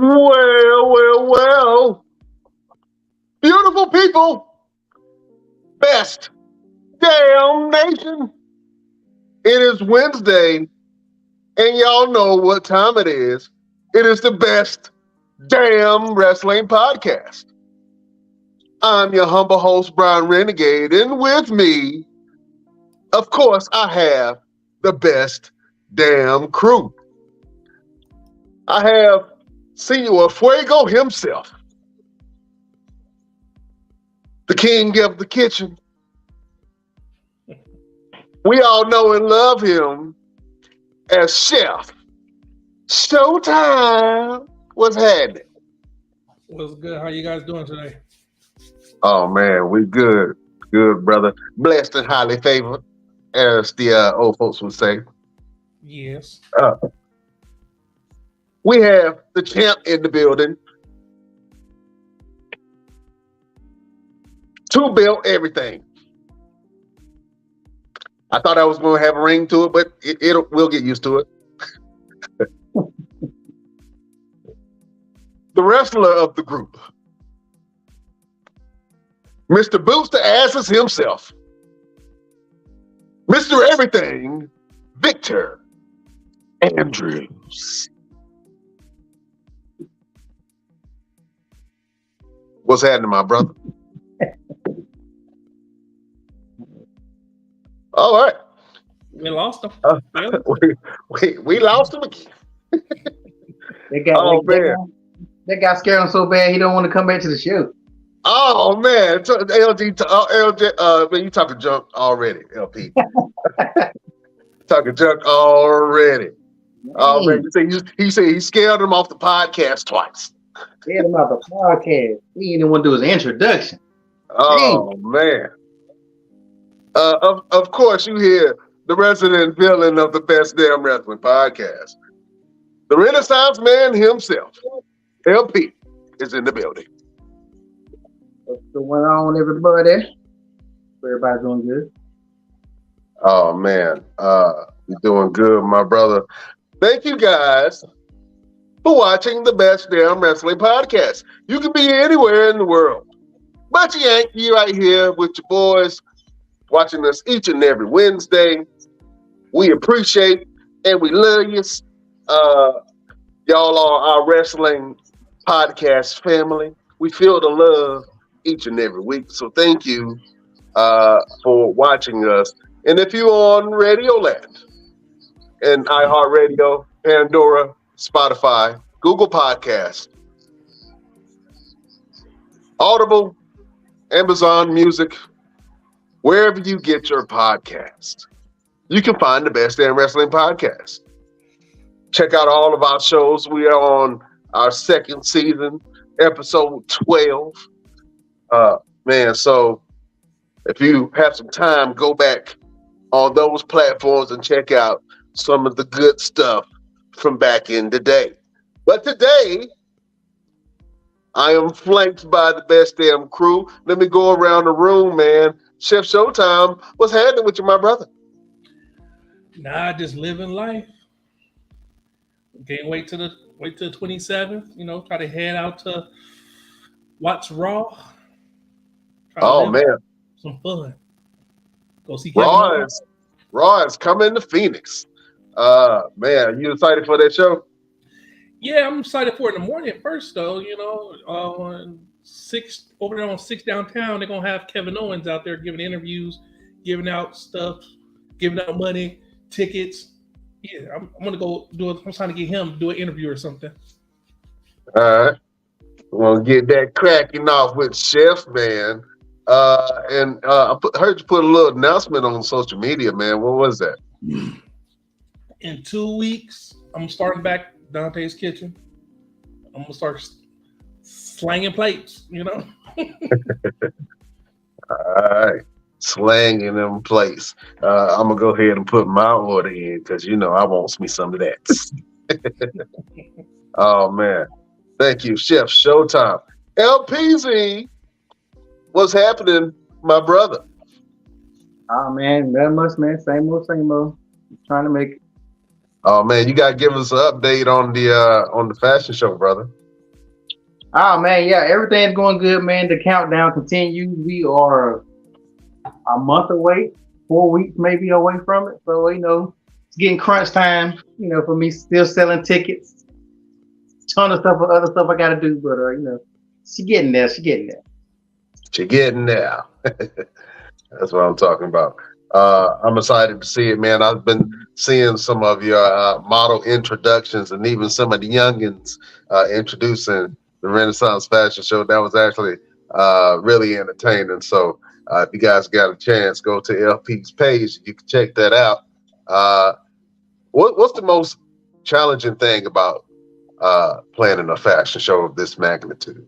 Well. Beautiful people, best damn nation. It is Wednesday, and y'all know what time it is. It is the best damn wrestling podcast. I'm your humble host, Brian Renegade, and with me, of course, I have the best damn crew. I have Senor Fuego himself, the king of the kitchen. We all know and love him as Chef Showtime. What's happening? What's good? How you guys doing today? Oh man, we good. Good, brother. Blessed and highly favored, as the old folks would say. Yes. We have the champ in the building. Two belt everything. I thought I was going to have a ring to it, but we'll get used to it. The wrestler of the group, Mr. Boots the Asses himself, Mr. Everything, Victor Andrews. What's happening, my brother? All right. We lost him. We lost him again. That guy scared him so bad he don't want to come back to the show. Oh man, LG, man, you talking junk already, LP. Talking junk already. Oh man, he said he scared him off the podcast twice. Scared him off the podcast. He didn't want to do his introduction. Oh man. Of course, you hear the resident villain of the best damn wrestling podcast. The Renaissance man himself, LP, is in the building. What's going on, everybody? Everybody's doing good. Oh man, you're doing good, my brother. Thank you guys for watching the best damn wrestling podcast. You can be anywhere in the world, but you ain't. You right here with your boys, watching us each and every Wednesday. We appreciate and we love you. Y'all are our wrestling podcast family. We feel the love each and every week. So thank you for watching us. And if you're on Radioland and iHeartRadio, Pandora, Spotify, Google Podcasts, Audible, Amazon Music, wherever you get your podcast, you can find the Best Damn Wrestling Podcast. Check out all of our shows. We are on our second season, episode 12. Man, so if you have some time, go back on those platforms and check out some of the good stuff from back in the day. But today, I am flanked by the best damn crew. Let me go around the room, man. Chef Showtime, what's happening with you, my brother? Nah, just living life. Can't wait till the 27th. You know, try to head out to watch Raw. Oh man, some fun. Go see Raw is coming to Phoenix. Man, you excited for that show? Yeah, I'm excited for it in the morning at first, though. You know, on 6 over there on 6 downtown, they're gonna have Kevin Owens out there giving interviews, giving out stuff, giving out money, tickets. Yeah, I'm gonna go do it. I'm trying to get him to do an interview or something. All right, we'll get that cracking off with Chef, man. And I heard you put a little announcement on social media, man. What was that? In 2 weeks, I'm starting back Dante's Kitchen. I'm gonna start slanging plates, you know. All right, slanging them plates. I'm gonna go ahead and put my order in because you know I want me some of that. Oh man, thank you, Chef Showtime. LPZ, what's happening, my brother? Oh man, not much, man. Same old. Trying to make it. Oh man, you gotta give us an update on the fashion show, brother. Oh man, yeah, everything's going good, man. The countdown continues. We are a month away, 4 weeks maybe away from it. So it's getting crunch time. For me, still selling tickets, ton of stuff, other stuff I got to do. But she getting there. She getting there. You're getting there. That's what I'm talking about. I'm excited to see it, man. I've been seeing some of your model introductions and even some of the youngins introducing the Renaissance Fashion Show. That was actually really entertaining. So if you guys got a chance, go to LP's page. You can check that out. What's the most challenging thing about planning a fashion show of this magnitude?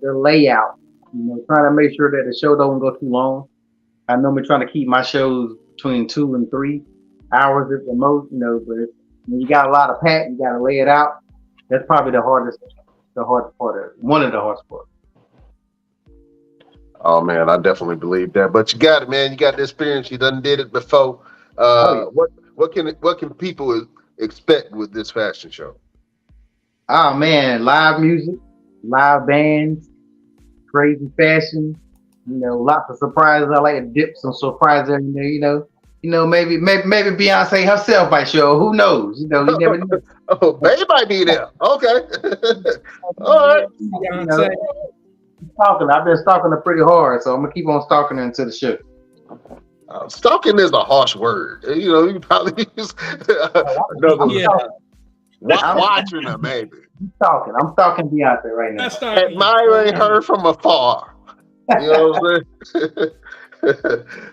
The layout. Trying to make sure that the show don't go too long. I normally trying to keep my shows between 2 and 3 hours at the most. But when you got a lot of pack, you got to lay it out. That's probably the hardest part of it. One of the hardest parts. Oh man, I definitely believe that. But you got it, man. You got the experience. You done did it before. What can people expect with this fashion show? Oh man, live music, live bands, crazy fashion. Lots of surprises. I like to dip some surprises in there. Maybe Beyonce herself might show. Who knows? You never know. Oh, babe might be there. Okay. All right. Beyonce. I've been stalking her pretty hard, so I'm gonna keep on stalking her until the show. Stalking is a harsh word. You probably use another. Yeah. Watching her, maybe. I'm stalking Beyonce right now. Admiring her from afar. You know what I'm saying?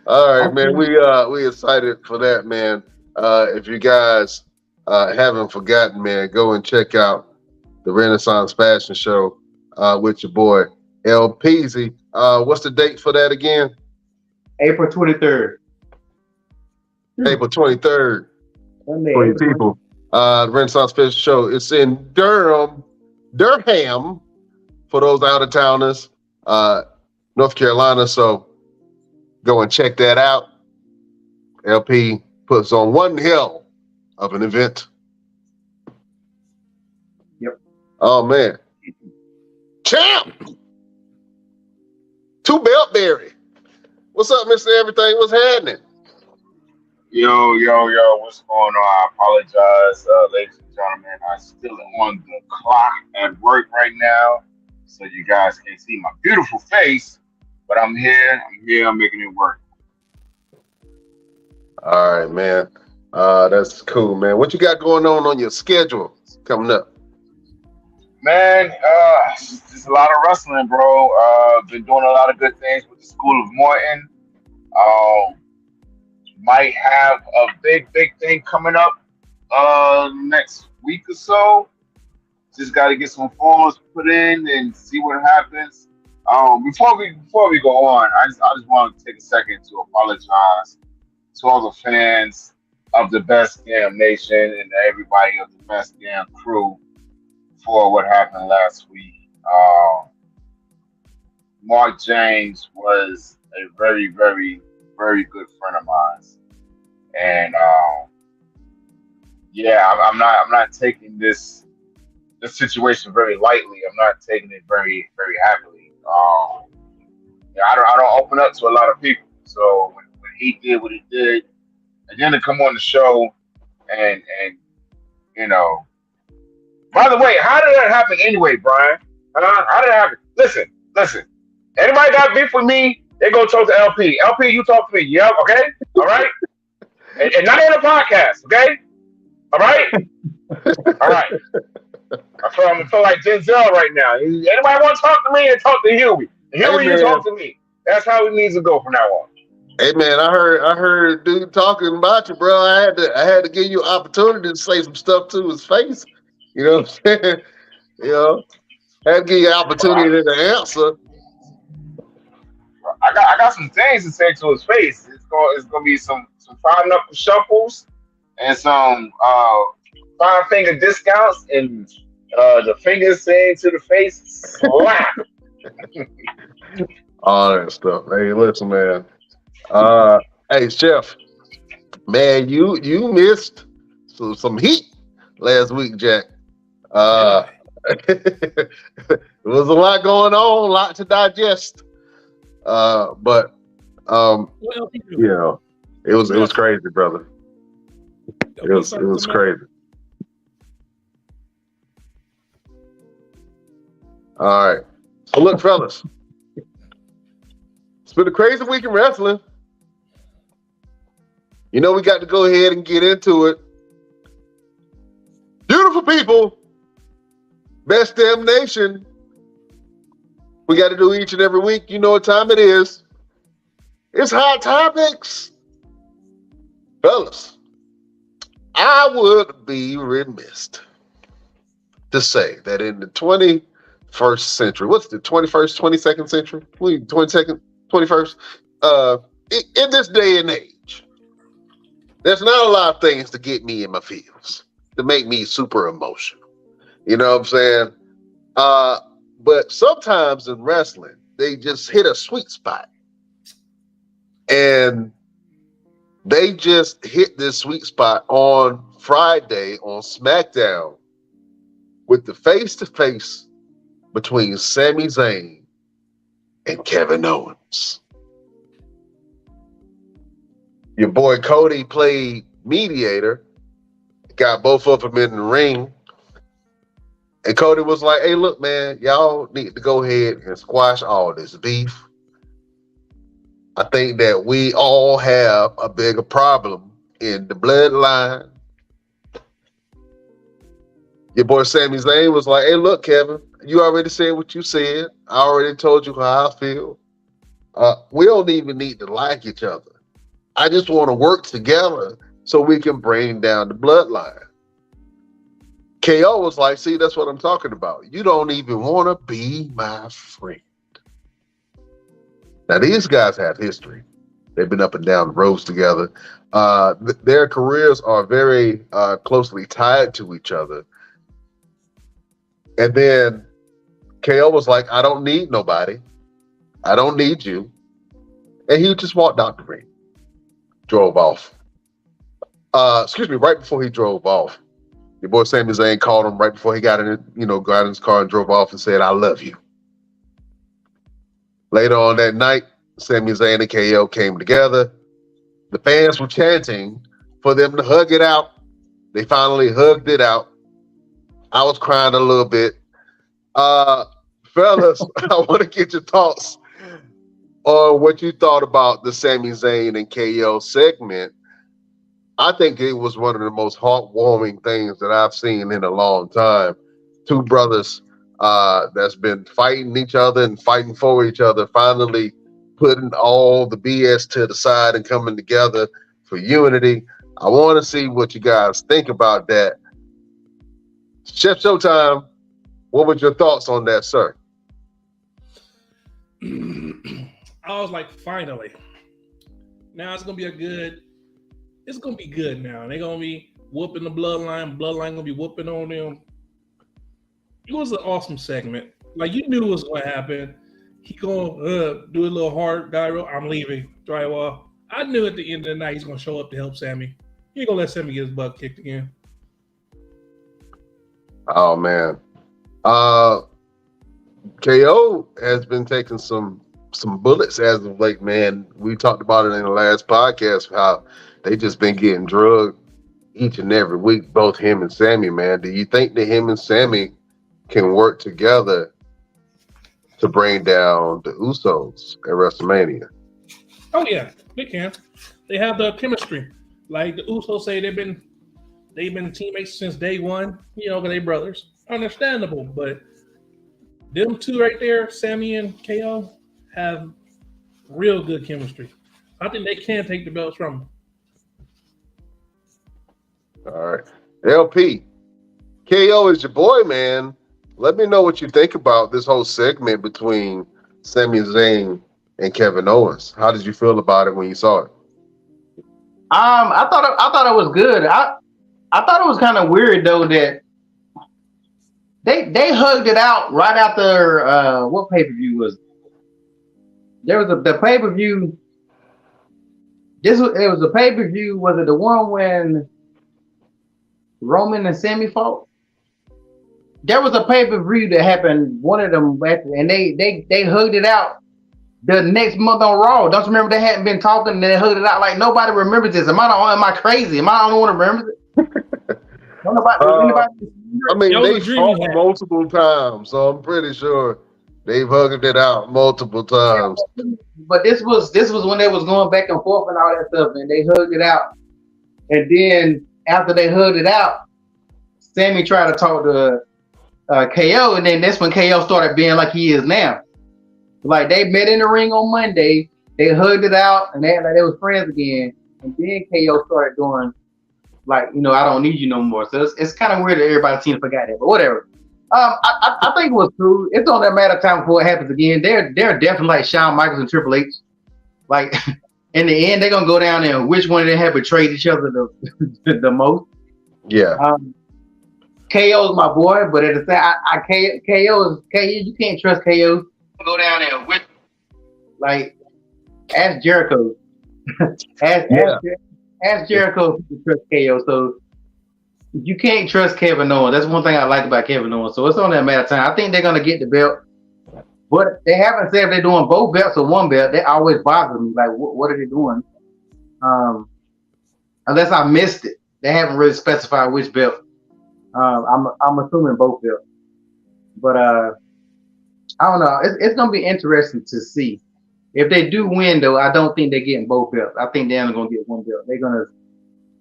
All right, man. We excited for that, man. If you guys haven't forgotten, man, go and check out the Renaissance Fashion Show with your boy LPZ. What's the date for that again? April 23rd. April 23rd. Sunday, For you people. The Renaissance Fashion Show. It's in Durham, for those out of towners, North Carolina. So go and check that out. LP puts on one hell of an event. Yep. Oh man. Champ! Two Beltberry. What's up, Mr. Everything? What's happening? Yo, what's going on? I apologize, ladies and gentlemen. I'm still on the clock at work right now, so you guys can't see my beautiful face, but I'm here, I'm making it work. All right, man. That's cool, man. What you got going on your schedule coming up? Man, just a lot of wrestling, bro. Been doing a lot of good things with the School of Morton. Might have a big thing coming up next week or so. Just got to get some forms put in and see what happens. Before we go on, I just want to take a second to apologize to all the fans of the Best Damn Nation and everybody of the Best Damn crew for what happened last week. Mark James was a very, very, very good friend of mine, and I'm not taking this situation very lightly. I'm not taking it very, very happily. I don't open up to a lot of people, so when he did what he did, and then to come on the show and By the way, how did that happen anyway, Brian? How did it happen? Listen. Anybody got beef with me, they go talk to LP. LP, you talk to me. Yep, okay? All right? and not in a podcast, okay? All right? All right. I feel like Denzel right now. Anybody want to talk to me and talk to Huey? Huey, you talk to me. That's how it needs to go from now on. Hey man, I heard dude talking about you, bro. I had to give you an opportunity to say some stuff to his face. You know what I'm saying? Had to give you an opportunity to answer. I got some things to say to his face. It's gonna be some fine knuckle shuffles and some fine finger discounts and the fingers saying to the face slap. All that stuff. Hey, listen, man. Hey, Chef, man, you missed some heat last week, Jack. It was a lot going on, a lot to digest. But What else he do? you know, it was crazy, brother. It was crazy. All right. So look, fellas, it's been a crazy week in wrestling. You know, we got to go ahead and get into it. Beautiful people, best damn nation. We got to do each and every week. You know what time it is. It's Hot Topics. Fellas, I would be remiss to say that in the 21st century, what's the 21st, 22nd century? 22nd, 21st? In this day and age, there's not a lot of things to get me in my feels, to make me super emotional. You know what I'm saying? But sometimes in wrestling, they just hit a sweet spot. And they just hit this sweet spot on Friday on SmackDown with the face-to-face between Sami Zayn and Kevin Owens. Your boy Cody played mediator, got both of them in the ring. And Cody was like, hey, look, man, y'all need to go ahead and squash all this beef. I think that we all have a bigger problem in the bloodline. Your boy Sami Zayn was like, hey, look, Kevin, you already said what you said. I already told you how I feel. We don't even need to like each other. I just want to work together so we can bring down the bloodline. KO was like, see, that's what I'm talking about. You don't even want to be my friend. Now, these guys have history. They've been up and down the roads together. Their careers are very closely tied to each other. And then KO was like, I don't need nobody. I don't need you. And he just walked out the ring. Drove off. Right before he drove off. Your boy Sami Zayn called him right before he got in his car and drove off and said, I love you. Later on that night, Sami Zayn and KO came together. The fans were chanting for them to hug it out. They finally hugged it out. I was crying a little bit. Fellas, I want to get your thoughts on what you thought about the Sami Zayn and KO segment. I think it was one of the most heartwarming things that I've seen in a long time. Two brothers that's been fighting each other and fighting for each other, finally putting all the BS to the side and coming together for unity. I want to see what you guys think about that. Chef Showtime, what were your thoughts on that, sir? I was like, finally. Now it's gonna be it's gonna be good now. They're gonna be whooping the bloodline gonna be whooping on them. It was an awesome segment. Like, you knew it was gonna happen. He gonna do a little hard gyro. I'm leaving. Drywall. I knew at the end of the night he's gonna show up to help Sammy. He ain't gonna let Sammy get his butt kicked again. Oh man. KO has been taking some bullets as of late, man. We talked about it in the last podcast, how they just been getting drugged each and every week, both him and Sammy, man. Do you think that him and Sammy can work together to bring down the Usos at WrestleMania? Oh yeah, they can. They have the chemistry. Like the Usos say, they've been teammates since day one. You know, they brothers. Understandable, but them two right there, Sammy and KO, have real good chemistry. I think they can take the belts from them. All right. LP, KO is your boy, man. Let me know what you think about this whole segment between Sami Zayn and Kevin Owens. How did you feel about it when you saw it? I thought it was good. I thought it was kind of weird though that they hugged it out right after what pay-per-view was it? There was the pay-per-view. It was a pay-per-view. Was it the one when Roman and Sammy fought? there was a pay-per-view that happened, one of them, and they hugged it out the next month on Raw. Don't you remember they hadn't been talking and they hugged it out like nobody remembers this? Am I crazy? Am I the only one who remembers it? Don't anybody I mean, That was they a dream you fought had. multiple times, so I'm pretty sure they've hugged it out multiple times. But this was when they was going back and forth and all that stuff, and they hugged it out. And then after they hugged it out, Sammy tried to talk to KO, and then that's when KO started being like he is now. Like they met in the ring on Monday, they hugged it out, and they like they was friends again. And then KO started doing like, I don't need you no more. So it's kind of weird that everybody seems to forgot that, but whatever. I think it was true. It's only a matter of time before it happens again. They're definitely like Shawn Michaels and Triple H. Like in the end, they're gonna go down there and which one of them have betrayed each other the most. Yeah. KO is my boy, but at the same, KO is KO. You can't trust KO. Go down there and which, like, ask Jericho. ask Jericho if you trust KO. So you can't trust Kevin Owens. That's one thing I like about Kevin Owens. So it's only a matter of time. I think they're gonna get the belt, but they haven't said if they're doing both belts or one belt. That always bothers me. Like, what are they doing? Unless I missed it, they haven't really specified which belt. I'm assuming both belts, but I don't know. It's gonna be interesting to see if they do win. Though I don't think they're getting both belts. I think they're only gonna get one belt.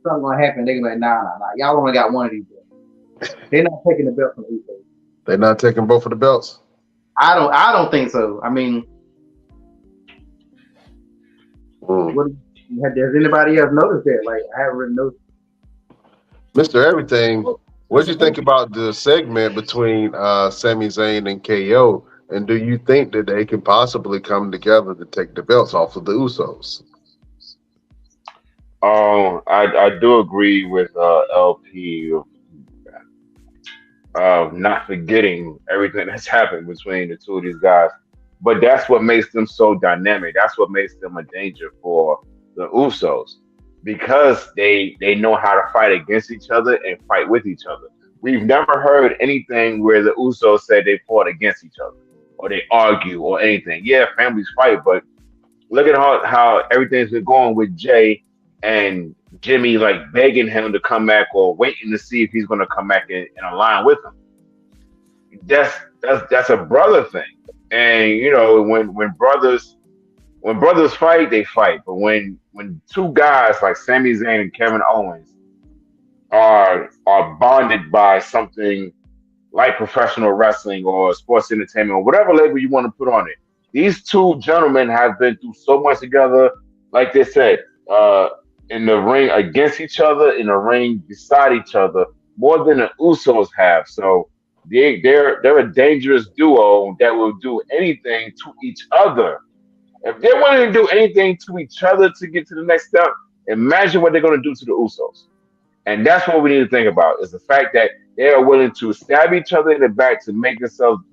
Something gonna happen. They're gonna be like, nah. Y'all only got one of these belts. They're not taking the belt from Uso. They're not taking both of the belts. I don't think so. I mean, does anybody else notice that? Like, I haven't really noticed. Mr. Everything, what did you think about the segment between Sami Zayn and KO? And do you think that they can possibly come together to take the belts off of the Usos? I do agree with LP of not forgetting everything that's happened between the two of these guys. But that's what makes them so dynamic. That's what makes them a danger for the Usos, because they know how to fight against each other and fight with each other. We've never heard anything where the Usos said they fought against each other or they argue or anything. Yeah, families fight, but look at how everything's been going with Jay and Jimmy, like begging him to come back or waiting to see if he's going to come back and align with him. That's a brother thing. And when brothers fight, they fight. But when two guys like Sami Zayn and Kevin Owens are bonded by something like professional wrestling or sports entertainment or whatever label you want to put on it, these two gentlemen have been through so much together. Like they said, in the ring against each other, in the ring beside each other, more than the Usos have. So they're a dangerous duo that will do anything to each other. If they're willing to do anything to each other to get to the next step, imagine what they're going to do to the Usos. And that's what we need to think about, is the fact that they are willing to stab each other in the back to dig themselves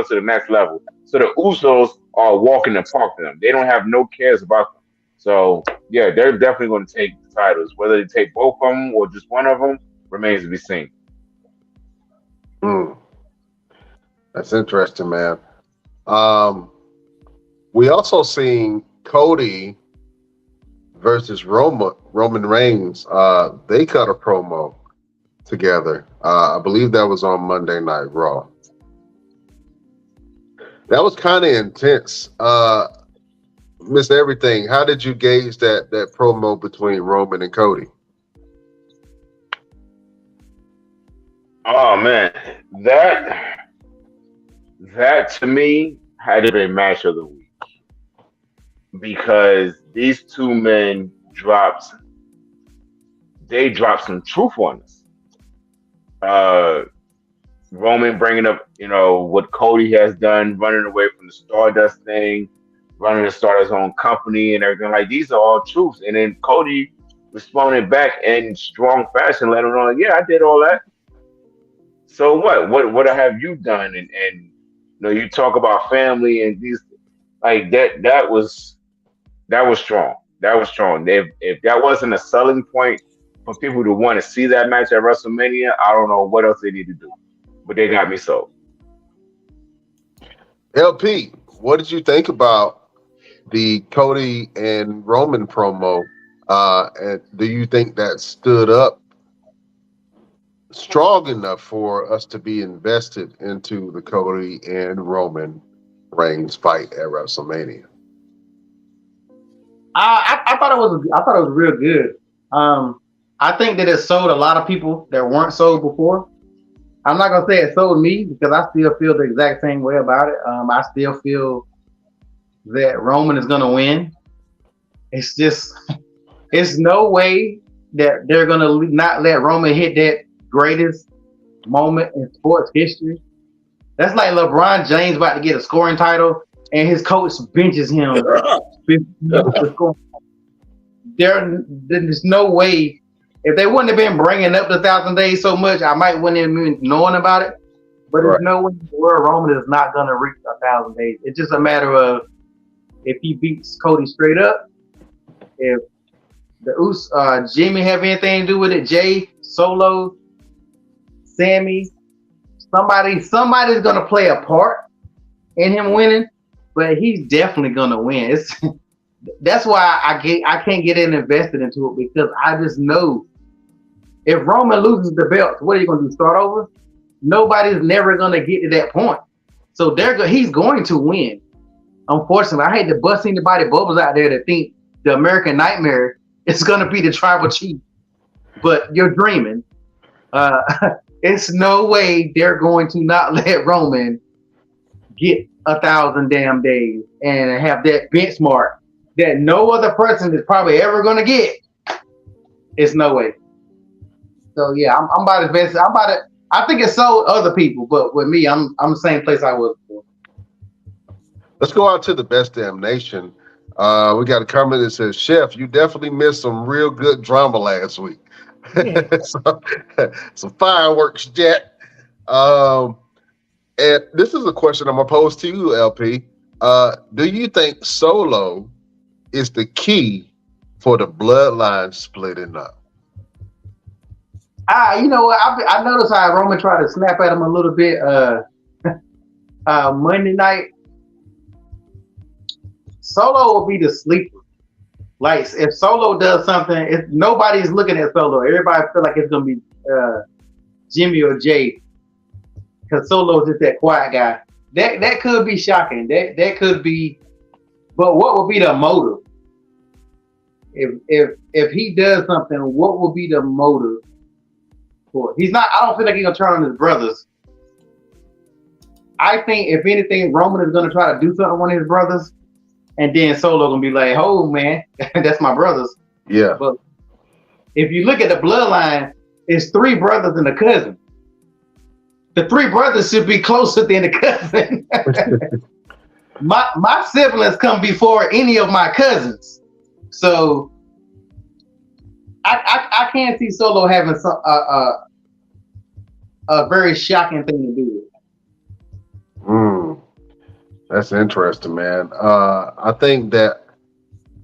to the next level. So the Usos are walking the park to them. They don't have no cares about them. So, yeah, they're definitely going to take the titles. Whether they take both of them or just one of them remains to be seen. That's interesting, man. We also seen Cody versus Roman Reigns. They cut a promo together. I believe that was on Monday Night Raw. That was kind of intense. Mr. Everything, how did you gauge that promo between Roman and Cody? Oh man, that to me had to be match of the week, because these two men dropped some truth on us. Roman bringing up, what Cody has done, running away from the Stardust thing, running to start his own company and everything. Like, these are all truths. And then Cody responded back in strong fashion, letting him know, like, yeah, I did all that. So what have you done? And you talk about family and these, like, that was strong. That was strong. If that wasn't a selling point for people to want to see that match at WrestleMania, I don't know what else they need to do. but they got me sold. LP, what did you think about the Cody and Roman promo? And do you think that stood up strong enough for us to be invested into the Cody and Roman Reigns fight at WrestleMania? I thought it was real good. I think that it sold a lot of people that weren't sold before. I'm not gonna say it sold me because I still feel the exact same way about it. I still feel that Roman is gonna win. It's just, it's no way that they're gonna not let Roman hit that greatest moment in sports history. That's like LeBron James about to get a scoring title and his coach benches him. There's no way. If they wouldn't have been bringing up the 1,000 days so much, I might wouldn't have been knowing about it. But there's no way in the world Roman is not going to reach 1,000 days. It's just a matter of if he beats Cody straight up, if the Jimmy have anything to do with it, Jay, Solo, Sammy, somebody's going to play a part in him winning, but he's definitely going to win. That's why I can't get invested into it, because I just know if Roman loses the belt, what are you going to do? Start over? Nobody's never going to get to that point. So he's going to win. Unfortunately, I hate to bust anybody bubbles out there to think the American Nightmare is going to be the tribal chief, but you're dreaming. It's no way they're going to not let Roman get 1,000 damn days and have that benchmark that no other person is probably ever going to get. It's no way. So yeah, I'm about to invest. I think it sold other people, but with me, I'm the same place I was before. Let's go out to the Best Damn Nation. We got a comment that says, "Chef, you definitely missed some real good drama last week." Yeah. some fireworks, Jet. And this is a question I'm gonna pose to you, LP. Do you think Solo is the key for the bloodline splitting up? You know what? I noticed how Roman tried to snap at him a little bit Monday night. Solo will be the sleeper. Like, if Solo does something, nobody's looking at Solo. Everybody feel like it's going to be Jimmy or Jay, because Solo's just that quiet guy. That could be shocking. That could be, but what would be the motive? If he does something, what will be the motive for it? I don't feel like he's gonna turn on his brothers. I think if anything, Roman is gonna try to do something to one of his brothers, and then Solo gonna be like, "Oh man, that's my brothers." Yeah. But if you look at the bloodline, it's 3 brothers and a cousin. The 3 brothers should be closer than the cousin. My siblings come before any of my cousins. So I can't see Solo having a very shocking thing to do with. That's interesting, man. I think that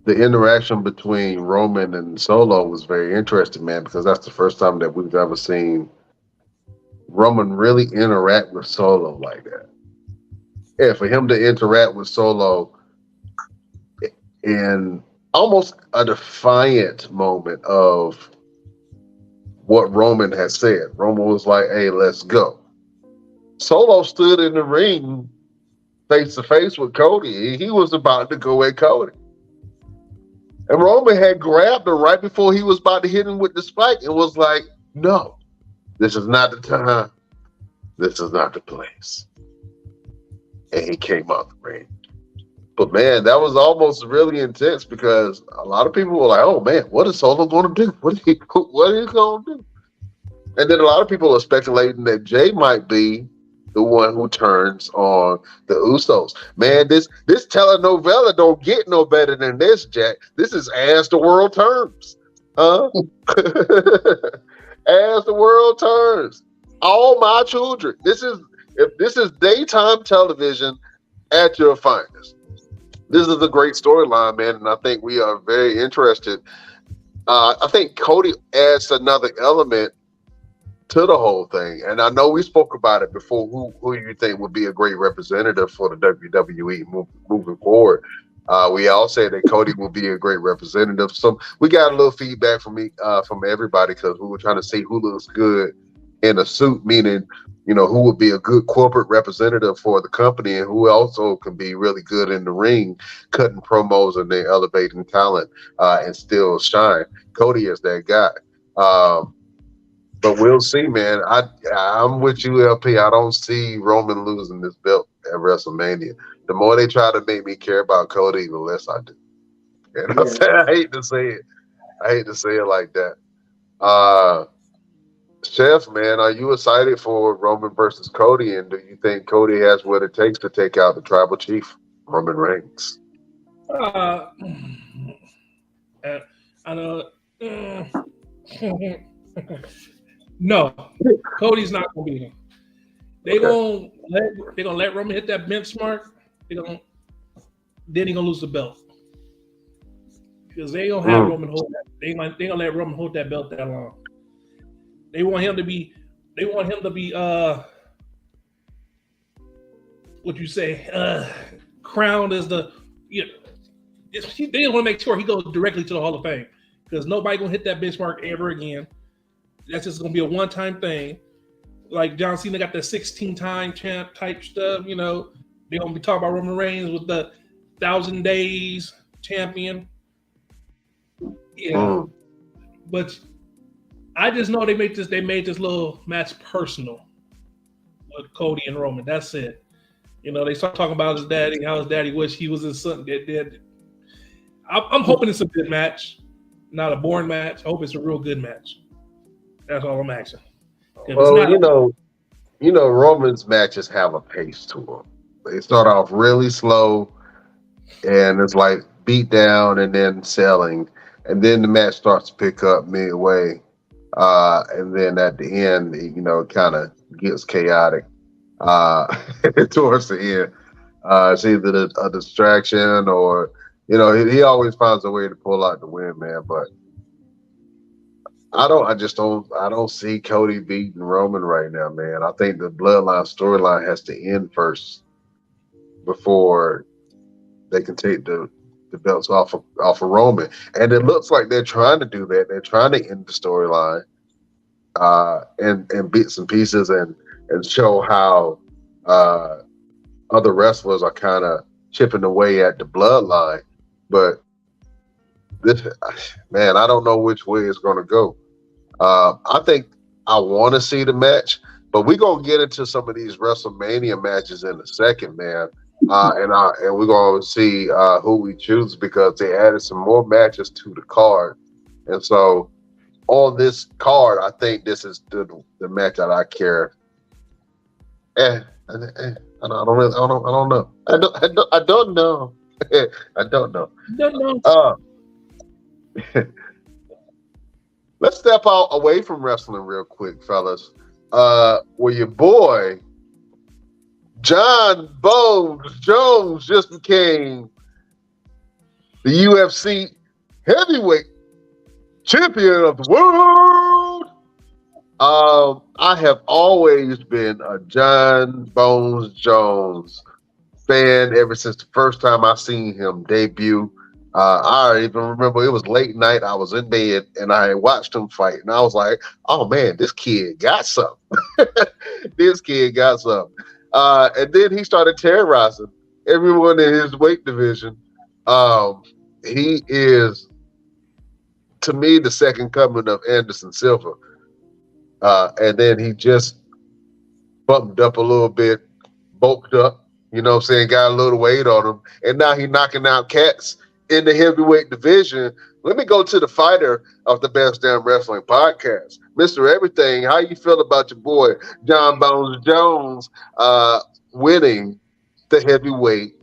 the interaction between Roman and Solo was very interesting, man, because that's the first time that we've ever seen Roman really interact with Solo like that. Yeah, for him to interact with Solo in almost a defiant moment of what Roman has said. Roman was like, "Hey, let's go." Solo stood in the ring face to face with Cody, and he was about to go at Cody. And Roman had grabbed him right before he was about to hit him with the spike and was like, "No, this is not the time. This is not the place." And he came out the ring. But man, that was almost really intense, because a lot of people were like, "Oh man, what is Solo going to do? What are you going to do?" And then a lot of people are speculating that Jay might be the one who turns on the Usos. Man, this telenovela don't get no better than this, Jack. This is As the World Turns. As the World Turns. All my children. This is daytime television at your finest. This is a great storyline, man, and I think we are very interested. I think Cody adds another element to the whole thing. And I know we spoke about it before. Who you think would be a great representative for the WWE moving forward? We all said that Cody will be a great representative. So we got a little feedback from everybody because we were trying to see who looks good in a suit, meaning, you know, who would be a good corporate representative for the company and who also can be really good in the ring, cutting promos and then elevating talent and still shine. Cody is that guy. But we'll see, man. I'm with you, LP. I don't see Roman losing this belt at WrestleMania. The more they try to make me care about Cody, the less I do. And I hate to say it. I hate to say it like that. Chef, man, are you excited for Roman versus Cody? And do you think Cody has what it takes to take out the tribal chief, Roman Reigns? I know. No, Cody's not gonna beat him. They're gonna let Roman hit that benchmark. Then he's gonna lose the belt because they don't have Roman hold that. They gonna let Roman hold that belt that long. They want him to be. What you say? Crowned as the. They want to make sure he goes directly to the Hall of Fame because nobody gonna hit that benchmark ever again. That's just gonna be a one-time thing. Like John Cena got that 16-time champ type stuff. You know, they're gonna be talking about Roman Reigns with the 1,000 days champion. Yeah, but I just know they made this little match personal with Cody and Roman. That's it. You know, they start talking about his daddy, how his daddy wished he was his son. I'm hoping it's a good match, not a boring match. I hope it's a real good match. That's all I'm asking. Well, you know, Roman's matches have a pace to them. They start off really slow, and it's like beat down and then selling, and then the match starts to pick up midway, and then at the end, you know, it kind of gets chaotic towards the end. It's either a distraction or, you know, he always finds a way to pull out the win, man. But I don't see Cody beating Roman right now, man. I think the bloodline storyline has to end first before they can take the belts off of Roman. And it looks like they're trying to do that. They're trying to end the storyline and bits and pieces and show how other wrestlers are kind of chipping away at the bloodline. But this, man, I don't know which way it's going to go. I think I want to see the match, but we're going to get into some of these WrestleMania matches in a second, man. And we're going to see who we choose because they added some more matches to the card. And so on this card, I think this is the match that I care. I don't know. I don't know. I don't know. Let's step out away from wrestling real quick, fellas. Where your boy John Bones Jones just became the UFC heavyweight champion of the world. I have always been a John Bones Jones fan ever since the first time I seen him debut. I even remember it was late night. I was in bed and I watched him fight, and I was like, "Oh man, this kid got something. This kid got something." And then he started terrorizing everyone in his weight division. He is, to me, the second coming of Anderson Silva. And then he just bumped up a little bit, bulked up, you know what I'm saying, got a little weight on him, and now he's knocking out cats in the heavyweight division. Let me go to the fighter of the Best Damn Wrestling Podcast. Mr. Everything, how you feel about your boy, John Bones Jones, winning the heavyweight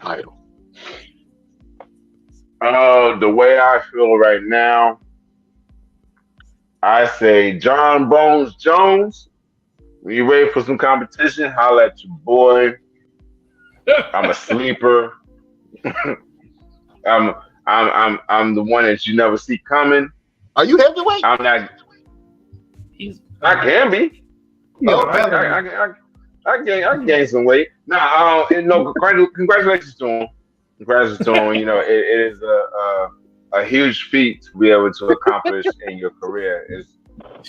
title? The way I feel right now, I say John Bones Jones, when you ready for some competition, holla at your boy. I'm a sleeper. I'm the one that you never see coming. Are you heavyweight? I'm not. I can be. Yeah, Oh, I gain some weight. Nah, congratulations to him. Congratulations to him. You know, it is a huge feat to be able to accomplish in your career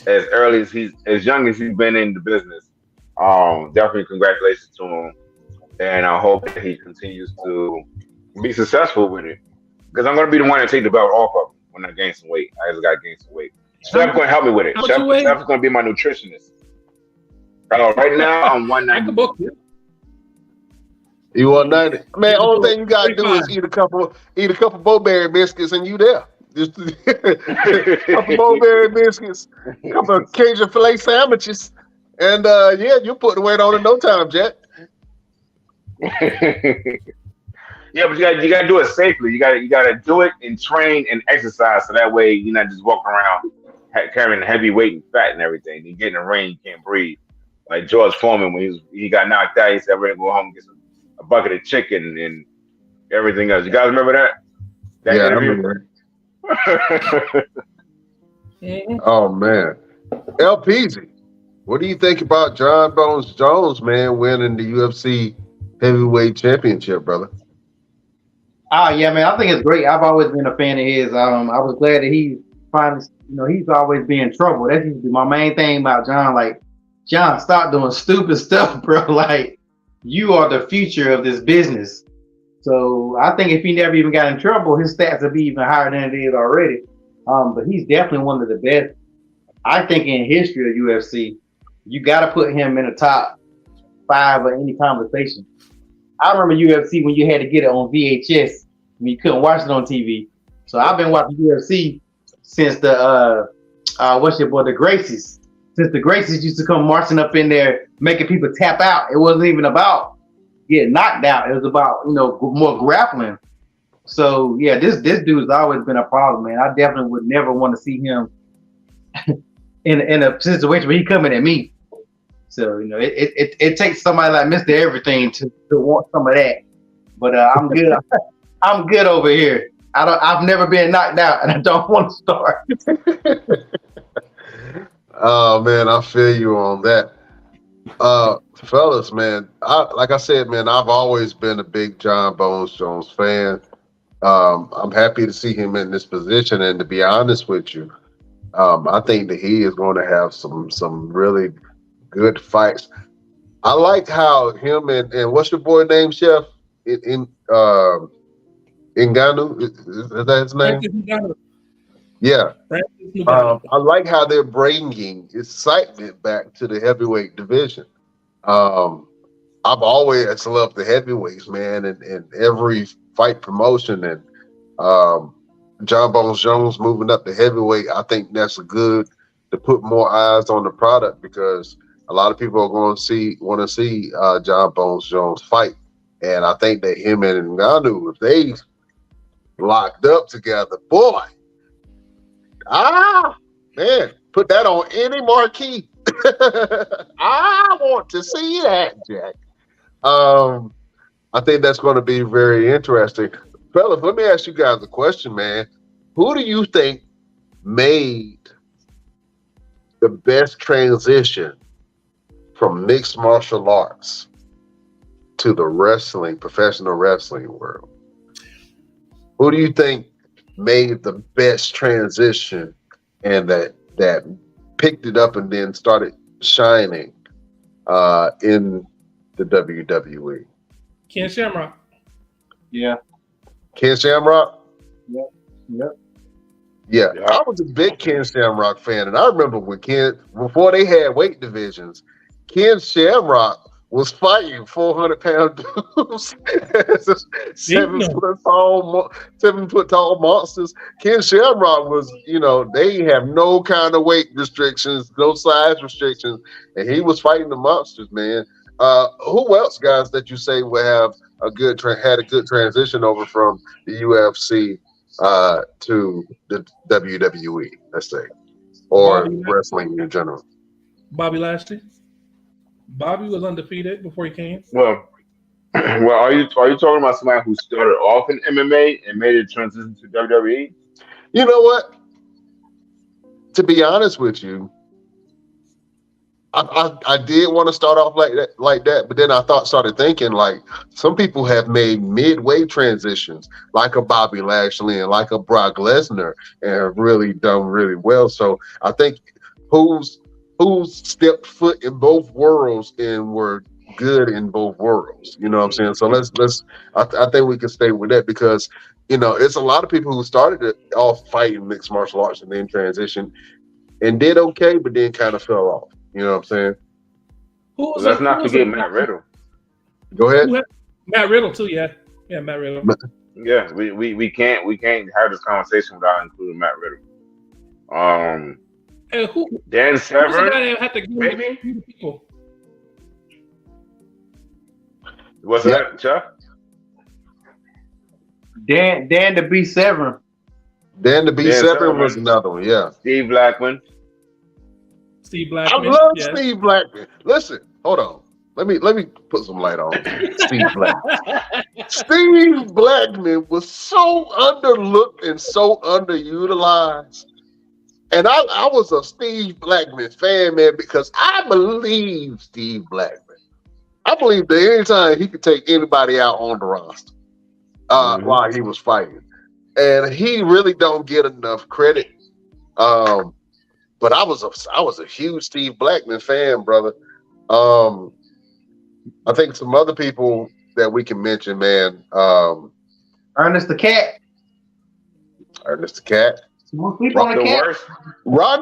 as early as young as he's been in the business. Definitely congratulations to him, and I hope that he continues to be successful with it. Because I'm gonna be the one to take the belt off of him when I gain some weight. I just got to gain some weight. Steph's gonna help me with it. How much you weigh? Steph's gonna be my nutritionist. Right now I'm I can 190. book you. You 190. Man, only thing you gotta do is eat a couple Bo-Berry biscuits and you there. Just a couple Bo-Berry biscuits, a couple of Cajun filet sandwiches, and yeah, you put the weight on in no time, Jack. Yeah, but you gotta do it safely. You gotta do it and train and exercise, so that way you're not just walking around carrying heavy weight and fat and everything. You get in the rain, you can't breathe. Like George Foreman, when he got knocked out, he said, "We're gonna go home and get a bucket of chicken and everything else." You guys remember that Yeah, I interview? remember. Mhm. Oh man, LPZ, what do you think about John Bones Jones, man, winning the UFC heavyweight championship, brother? Yeah, man, I think it's great. I've always been a fan of his. I was glad that he finally, he's always been in trouble. That's usually my main thing about John. Like, John, stop doing stupid stuff, bro. Like, you are the future of this business. So I think if he never even got in trouble, his stats would be even higher than it is already. But he's definitely one of the best, I think, in history of UFC. You got to put him in the top 5 of any conversation. I remember UFC when you had to get it on VHS when you couldn't watch it on TV. So I've been watching UFC since the the Gracies. Since the Gracies used to come marching up in there, making people tap out. It wasn't even about getting knocked out. It was about more grappling. So yeah, this dude's always been a problem, man. I definitely would never want to see him in a situation where he coming at me. So it takes somebody like Mr. Everything to want some of that. But I'm good. I'm good over here. I've never been knocked out, and I don't want to start. Oh man, I feel you on that. Fellas, man, like I said, man, I've always been a big John Bones Jones fan. I'm happy to see him in this position, and to be honest with you, I think that he is going to have some really good fights. I like how him and what's your boy name, Chef? Ngannou, is that his name? Yeah. I like how they're bringing excitement back to the heavyweight division. I've always loved the heavyweights, man, and every fight promotion, and John Bones Jones moving up to heavyweight. I think that's good to put more eyes on the product, because a lot of people are going to want to see John Bones Jones fight, and I think that him and Ngannou, if they locked up together, boy, man, put that on any marquee. I want to see that, Jack. I think that's going to be very interesting. Fellas, let me ask you guys a question, man. Who do you think made the best transition from mixed martial arts to the professional wrestling world? Who do you think made the best transition and that picked it up and then started shining in the WWE? Ken Shamrock. Yeah. Ken Shamrock? Yep. Yeah, I was a big Ken Shamrock fan, and I remember before they had weight divisions, Ken Shamrock was fighting 400-pound dudes, 7-foot tall monsters. Ken Shamrock was, they have no kind of weight restrictions, no size restrictions, and he was fighting the monsters, man. Who else, guys, that you say would have had a good transition over from the UFC to the WWE, let's say, or wrestling in general? Bobby Lashley. Bobby was undefeated before he came. Well, are you talking about somebody who started off in MMA and made a transition to WWE? You know what? To be honest with you, I did want to start off like that, but then started thinking like some people have made midway transitions, like a Bobby Lashley and like a Brock Lesnar, and have really done really well. So I think who's stepped foot in both worlds and were good in both worlds. You know what I'm saying? So I think we can stay with that because it's a lot of people who started it off fighting mixed martial arts and then transitioned and did okay, but then kind of fell off. You know what I'm saying? Let's not forget Matt Riddle. Go ahead. Matt Riddle too, yeah. Yeah, Matt Riddle. Yeah, we can't have this conversation without including Matt Riddle. And Dan Severn, who's the guy that had to maybe? People? What's that, Chuck? Dan the B7. Dan the B7 was another one, yeah. Steve Blackman. I love Steve Blackman. Listen, hold on. Let me put some light on Steve Blackman. Steve Blackman was so underlooked and so underutilized. And I was a Steve Blackman fan, man, because I believe Steve Blackman. I believe that anytime he could take anybody out on the roster while he was fighting. And he really don't get enough credit. But I was a huge Steve Blackman fan, brother. I think some other people that we can mention, man. Ernest the Cat. Ronda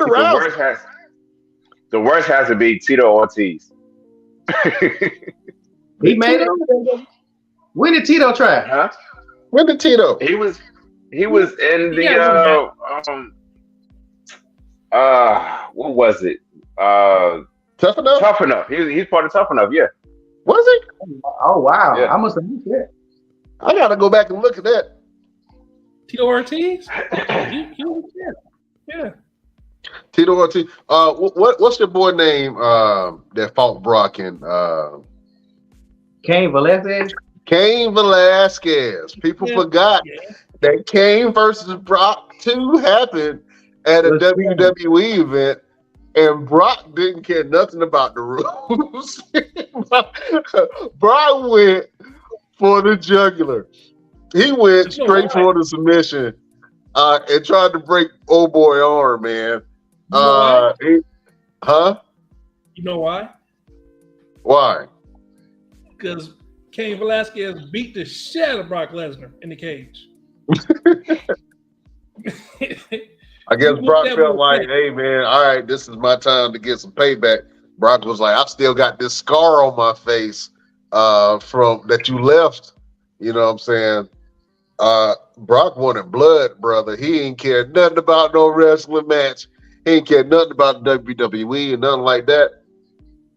Rousey. The worst has to be Tito Ortiz. He made it. When did Tito try? Huh? When did Tito? He was in the what was it? Tough Enough? Tough Enough. He's part of Tough Enough, yeah. Was he? Oh wow. Yeah. I must have missed that. I gotta go back and look at that. Tito Ortiz? Yeah. Tito Ortiz. What's your boy name that fought Brock and Cain Velasquez? Cain Velasquez. People forgot that Cain versus Brock 2 happened at a WWE event, and Brock didn't care nothing about the rules. Brock went for the jugular. He went straight for the submission and tried to break old boy arm, man. You know why? Why? Because Cain Velasquez beat the shit out of Brock Lesnar in the cage. I guess Brock felt like, hey, man, all right, this is my time to get some payback. Brock was like, I've still got this scar on my face from that you left. You know what I'm saying? Brock wanted blood, brother. He ain't care nothing about no wrestling match. He ain't care nothing about WWE and nothing like that.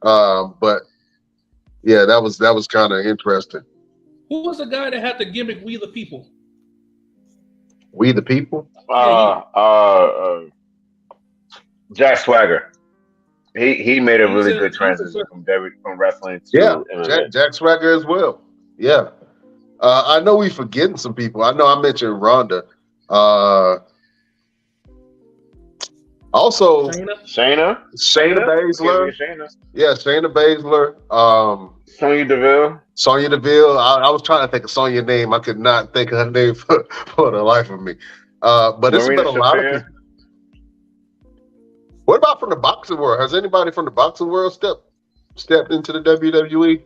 But yeah, that was kind of interesting. Who was the guy that had the gimmick "We the People"? We the People? Jack Swagger. He made a really good transition from wrestling to Jack Swagger as well. Yeah. I know we forgetting some people. I know I mentioned Ronda. Also, Shayna Baszler. Yeah, Shayna Baszler. Sonya Deville. I was trying to think of Sonya's name. I could not think of her name for the life of me. But it's been a lot of people. What about from the boxing world? Has anybody from the boxing world stepped into the WWE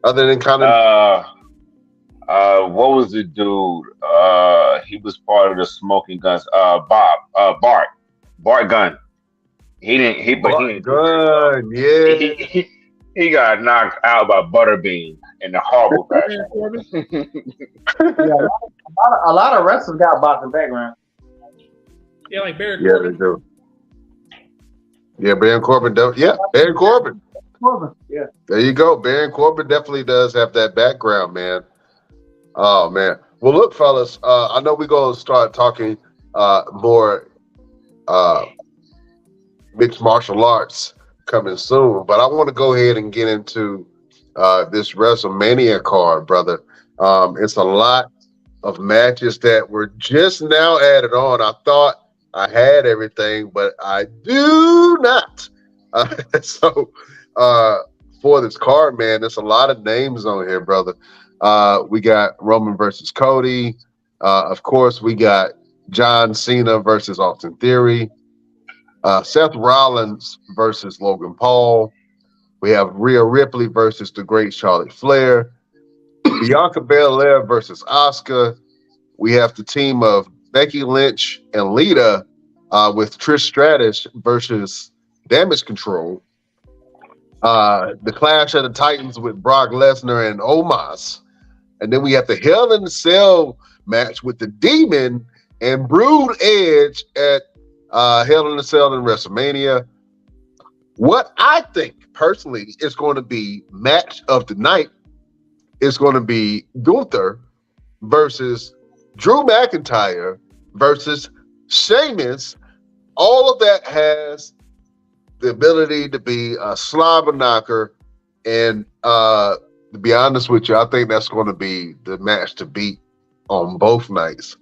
other than kind of? What was the dude? He was part of the Smoking Guns. Bart Gunn. He didn't. Gunn, yeah. He got knocked out by Butterbean in a horrible fashion. A lot of wrestlers got boxing background. Yeah, like Baron Corbin. Yeah, they do. Yeah, Baron Corbin does. Yeah, Baron Corbin. Yeah. There you go. Baron Corbin definitely does have that background, man. Oh man. Well, look, fellas. I know we're gonna start talking more mixed martial arts coming soon, but I want to go ahead and get into this WrestleMania card, brother. It's a lot of matches that were just now added on. I thought I had everything, but I do not. So for this card, man, there's a lot of names on here, brother. We got Roman versus Cody. Of course, we got John Cena versus Austin Theory. Seth Rollins versus Logan Paul. We have Rhea Ripley versus the Great Charlotte Flair. Bianca Belair versus Asuka. We have the team of Becky Lynch and Lita with Trish Stratus versus Damage Control. The Clash of the Titans with Brock Lesnar and Omos. And then we have the Hell in the Cell match with the Demon and Brood Edge at Hell in the Cell in WrestleMania. What I think personally is going to be match of the night is going to be Gunther versus Drew McIntyre versus Sheamus. All of that has the ability to be a slobber knocker. And to be honest with you, I think that's going to be the match to beat on both nights.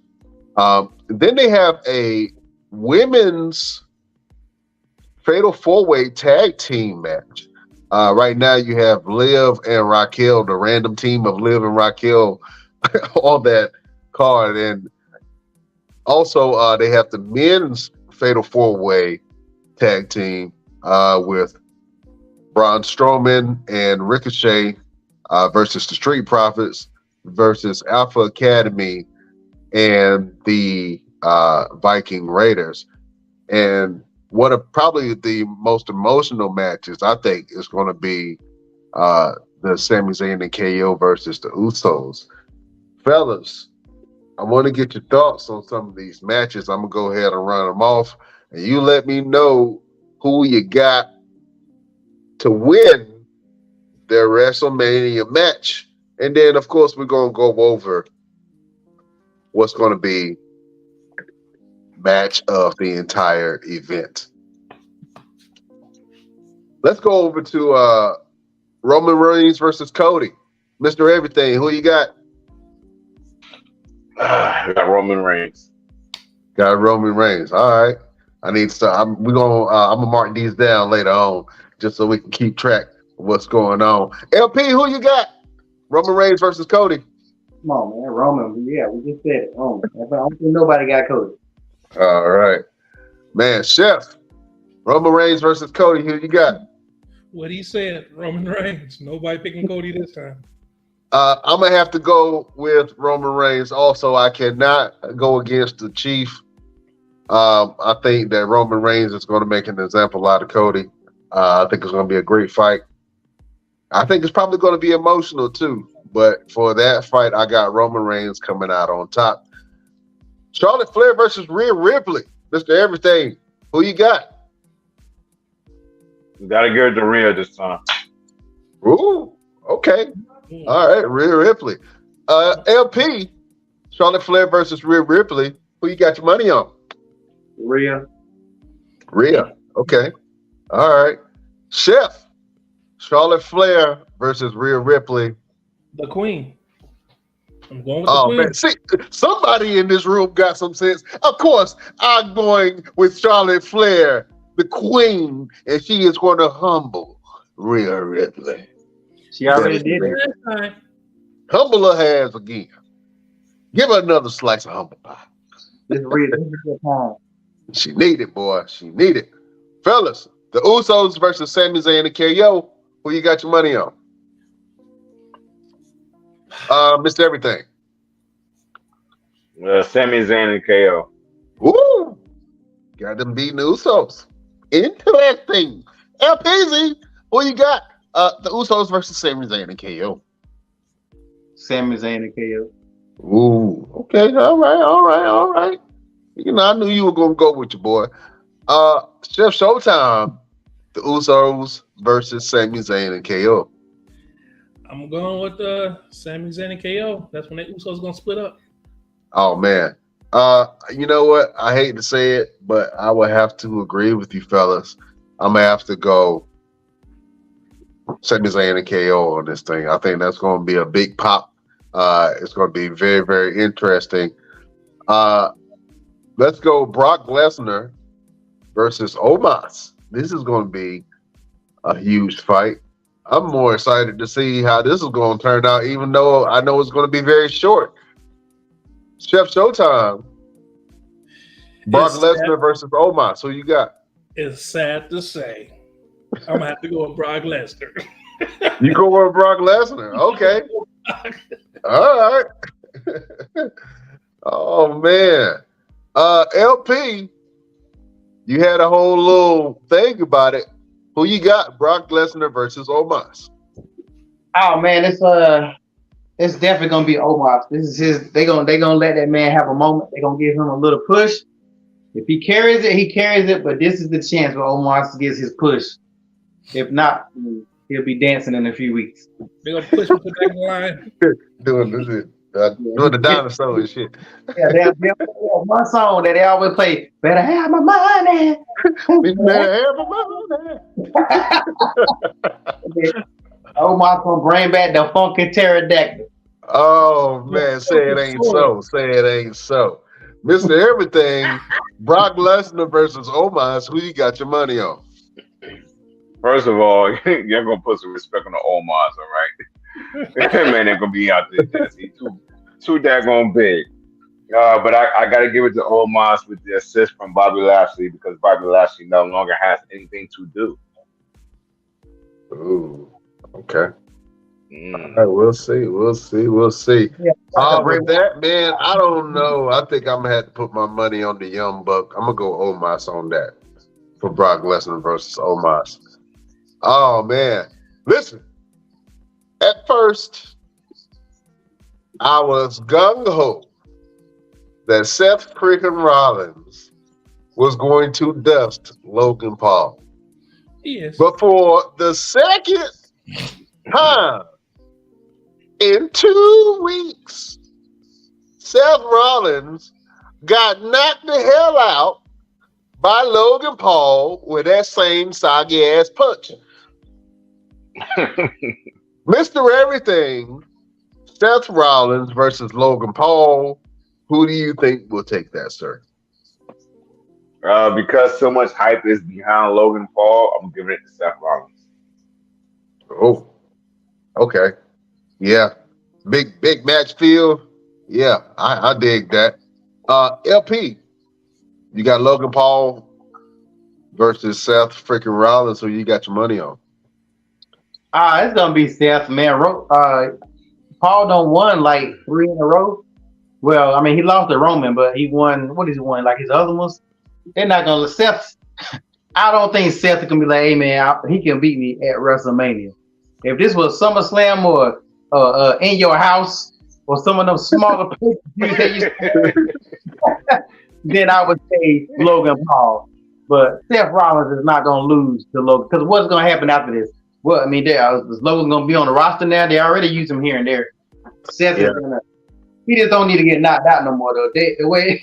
Then they have a women's Fatal 4-Way tag team match. Right now you have Liv and Raquel, the random team of Liv and Raquel on that card. And also they have the men's Fatal 4-Way tag team with Braun Strowman and Ricochet versus the Street Profits versus Alpha Academy and the Viking Raiders. And one of probably the most emotional matches, I think, is going to be the Sami Zayn and KO versus the Usos. Fellas, I want to get your thoughts on some of these matches. I'm going to go ahead and run them off, and you let me know who you got to win their WrestleMania match. And then, of course, we're going to go over what's going to be match of the entire event. Let's go over to Roman Reigns versus Cody. Mr. Everything, who you got? I got Roman Reigns. Got Roman Reigns. All right. I need to start. I'm gonna mark these down later on just so we can keep track of what's going on. LP, who you got? Roman Reigns versus Cody. Come on, man. Roman. Yeah, we just said it. Roman. I don't think nobody got Cody. All right. Man, Chef. Roman Reigns versus Cody. Who you got? What he said, Roman Reigns. Nobody picking Cody this time. I'm going to have to go with Roman Reigns. Also, I cannot go against the Chief. I think that Roman Reigns is going to make an example out of Cody. I think it's going to be a great fight. I think it's probably going to be emotional too. But for that fight, I got Roman Reigns coming out on top. Charlotte Flair versus Rhea Ripley. Mr. Everything, who you got? You gotta give it to Rhea this time. Ooh, okay. All right, Rhea Ripley. LP, Charlotte Flair versus Rhea Ripley. Who you got your money on? Rhea. Rhea. Okay. All right. Chef, Charlotte Flair versus Rhea Ripley. The Queen. I'm going with the Queen. Man. See, somebody in this room got some sense. Of course, I'm going with Charlotte Flair, the Queen, and she is going to humble Rhea Ripley. She already did it. Humble her hands again. Give her another slice of humble pie. This is your time. She need it, boy. She need it. Fellas, the Usos versus Sami Zayn and KO. Who you got your money on? Mr. Everything. Sami Zayn and KO. Ooh. Got them beating the Usos. Interesting. LPZ, who you got? The Usos versus Sami Zayn and KO. Sami Zayn and KO. Ooh. Okay. All right. You know, I knew you were gonna go with your boy. Chef Showtime, the Usos versus Sami Zayn and KO. I'm going with Sami Zayn and KO. That's when the Usos gonna split up. Oh man. You know what? I hate to say it, but I would have to agree with you fellas. I'm gonna have to go Sami Zayn and KO on this thing. I think that's gonna be a big pop. It's gonna be very, very interesting. Let's go Brock Lesnar versus Omos. This is going to be a huge fight. I'm more excited to see how this is going to turn out, even though I know it's going to be very short. Chef Showtime. Brock Lesnar versus Omos. Who you got? It's sad to say. I'm going to have to go with Brock Lesnar. You go with Brock Lesnar. Okay. All right. Oh, man. LP, you had a whole little thing about it. Who you got? Brock Lesnar versus Omos. Oh man, it's definitely gonna be Omos. This is his. They gonna let that man have a moment. They gonna give him a little push. If he carries it, he carries it. But this is the chance where Omos gets his push. If not, he'll be dancing in a few weeks. They're gonna push him to the back of the line. Doing the dinosaur and shit. Yeah, they one song that they always play. Better have my money. Better have my money. Omos gonna bring back the funky pterodactyl. Oh man, say it ain't so. Say it ain't so. Mr. Everything, Brock Lesnar versus Omos. Who you got your money on? First of all, you're gonna put some respect on the Omos, all right? Man, they're gonna be out there dancing too daggone big. But I gotta give it to Omos with the assist from Bobby Lashley because Bobby Lashley no longer has anything to do. Ooh, okay. All right, we'll see. Yeah, With that, man, I don't know. I think I'm gonna have to put my money on the Young Buck. I'm gonna go Omos on that for Brock Lesnar versus Omos. Oh man, listen. At first, I was gung ho that Seth freaking Rollins was going to dust Logan Paul. Yes. But for the second time in 2 weeks, Seth Rollins got knocked the hell out by Logan Paul with that same soggy ass punch. Mr. Everything, Seth Rollins versus Logan Paul. Who do you think will take that, sir? Because so much hype is behind Logan Paul, I'm giving it to Seth Rollins. Oh, okay. Yeah. Big match feel. Yeah, I dig that. LP, you got Logan Paul versus Seth freaking Rollins, who you got your money on? It's gonna be Seth, man. Paul done won like 3 in a row. Well, I mean, he lost to Roman, but he won. What is he won? Like his other ones? They're not gonna let Seth. I don't think Seth is gonna be like, hey man, he can beat me at WrestleMania. If this was SummerSlam or In Your House or some of them smaller places, then I would say Logan Paul. But Seth Rollins is not gonna lose to Logan because what's gonna happen after this? Well, I mean, is Logan gonna be on the roster now? They already use him here and there. Seth is gonna. He just don't need to get knocked out no more though. The way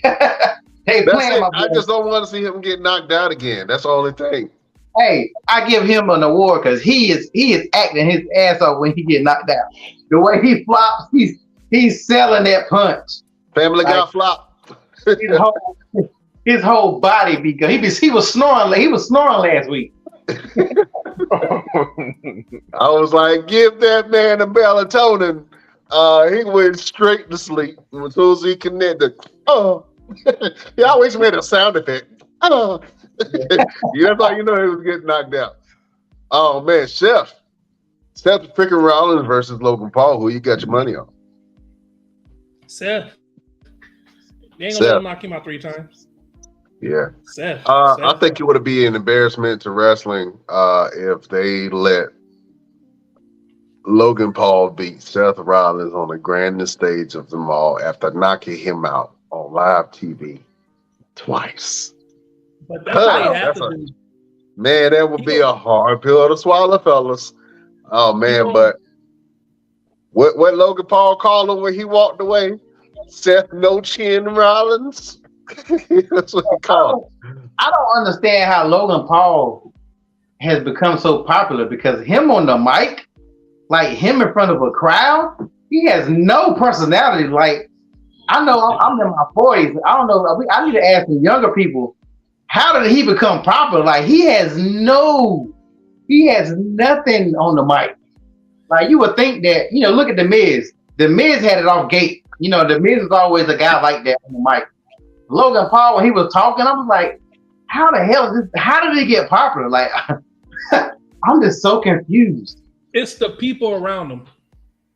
they playing, I just don't want to see him get knocked out again. That's the only thing. Hey, I give him an award because he is acting his ass off when he get knocked out. The way he flops, he's selling that punch. Family Guy flop. His whole body he was snoring. He was snoring last week. I was like, give that man a melatonin. He went straight to sleep. As soon as he connected, he always made a sound effect. That's how you know he was getting knocked out. Oh man, Seth freaking Rollins versus Logan Paul. Who you got your money on? Seth. They ain't gonna let him knock him out 3 times. Yeah. Seth. I think it would be an embarrassment to wrestling if they let Logan Paul beat Seth Rollins on the grandest stage of them all after knocking him out on live TV twice. But that's what they have to do. Man, that would be a hard pill to swallow, fellas. Oh man, but what Logan Paul called him when he walked away? Seth No Chin Rollins. That's what he called. I don't understand how Logan Paul has become so popular because him on the mic, like him in front of a crowd, he has no personality. Like I know I'm in my 40s. I don't know. I need to ask the younger people, how did he become popular? Like he has no he has nothing on the mic. Like you would think that, look at the Miz. The Miz had it off gate. The Miz is always a guy like that on the mic. Logan Paul, when he was talking, I was like, how the hell is this? How did he get popular? Like, I'm just so confused. It's the people around him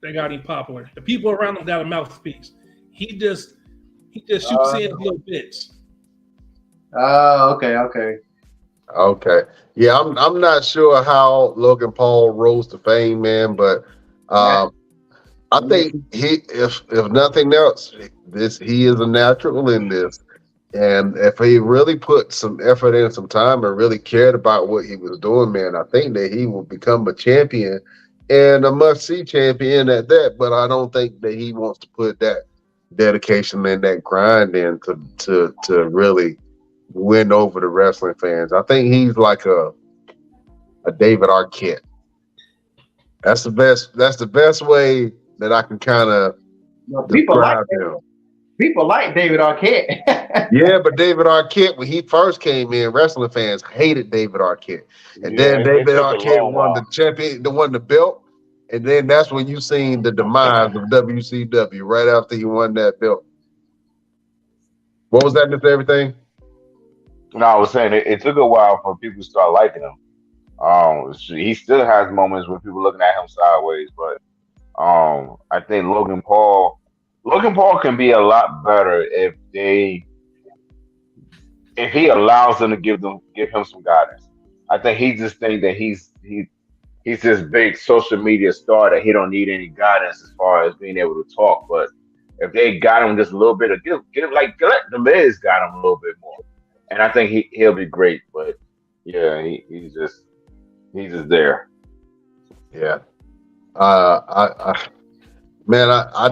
that got him popular. The people around him got a mouthpiece. He just shoots in little bits. Oh, okay. Yeah, I'm not sure how Logan Paul rose to fame, man, but I think if nothing else, he is a natural in this. And if he really put some effort in, some time, and really cared about what he was doing, man, I think that he will become a champion and a must-see champion at that. But I don't think that he wants to put that dedication and that grind in to really win over the wrestling fans. I think he's like a David Arquette. That's the best way that I can kind of describe him. People like David Arquette. Yeah, but David Arquette, when he first came in, wrestling fans hated David Arquette. And then David Arquette won the belt. And then that's when you seen the demise of WCW right after he won that belt. What was that, Mr. Everything? No, I was saying it took a while for people to start liking him. He still has moments where people looking at him sideways, but I think Logan Paul can be a lot better if he allows them to give him some guidance. I think he just think that he's this big social media star that he don't need any guidance as far as being able to talk. But if they got him just a little bit of get him like let the Miz got him a little bit more, and I think he'll be great. But yeah, he's just there. Yeah, I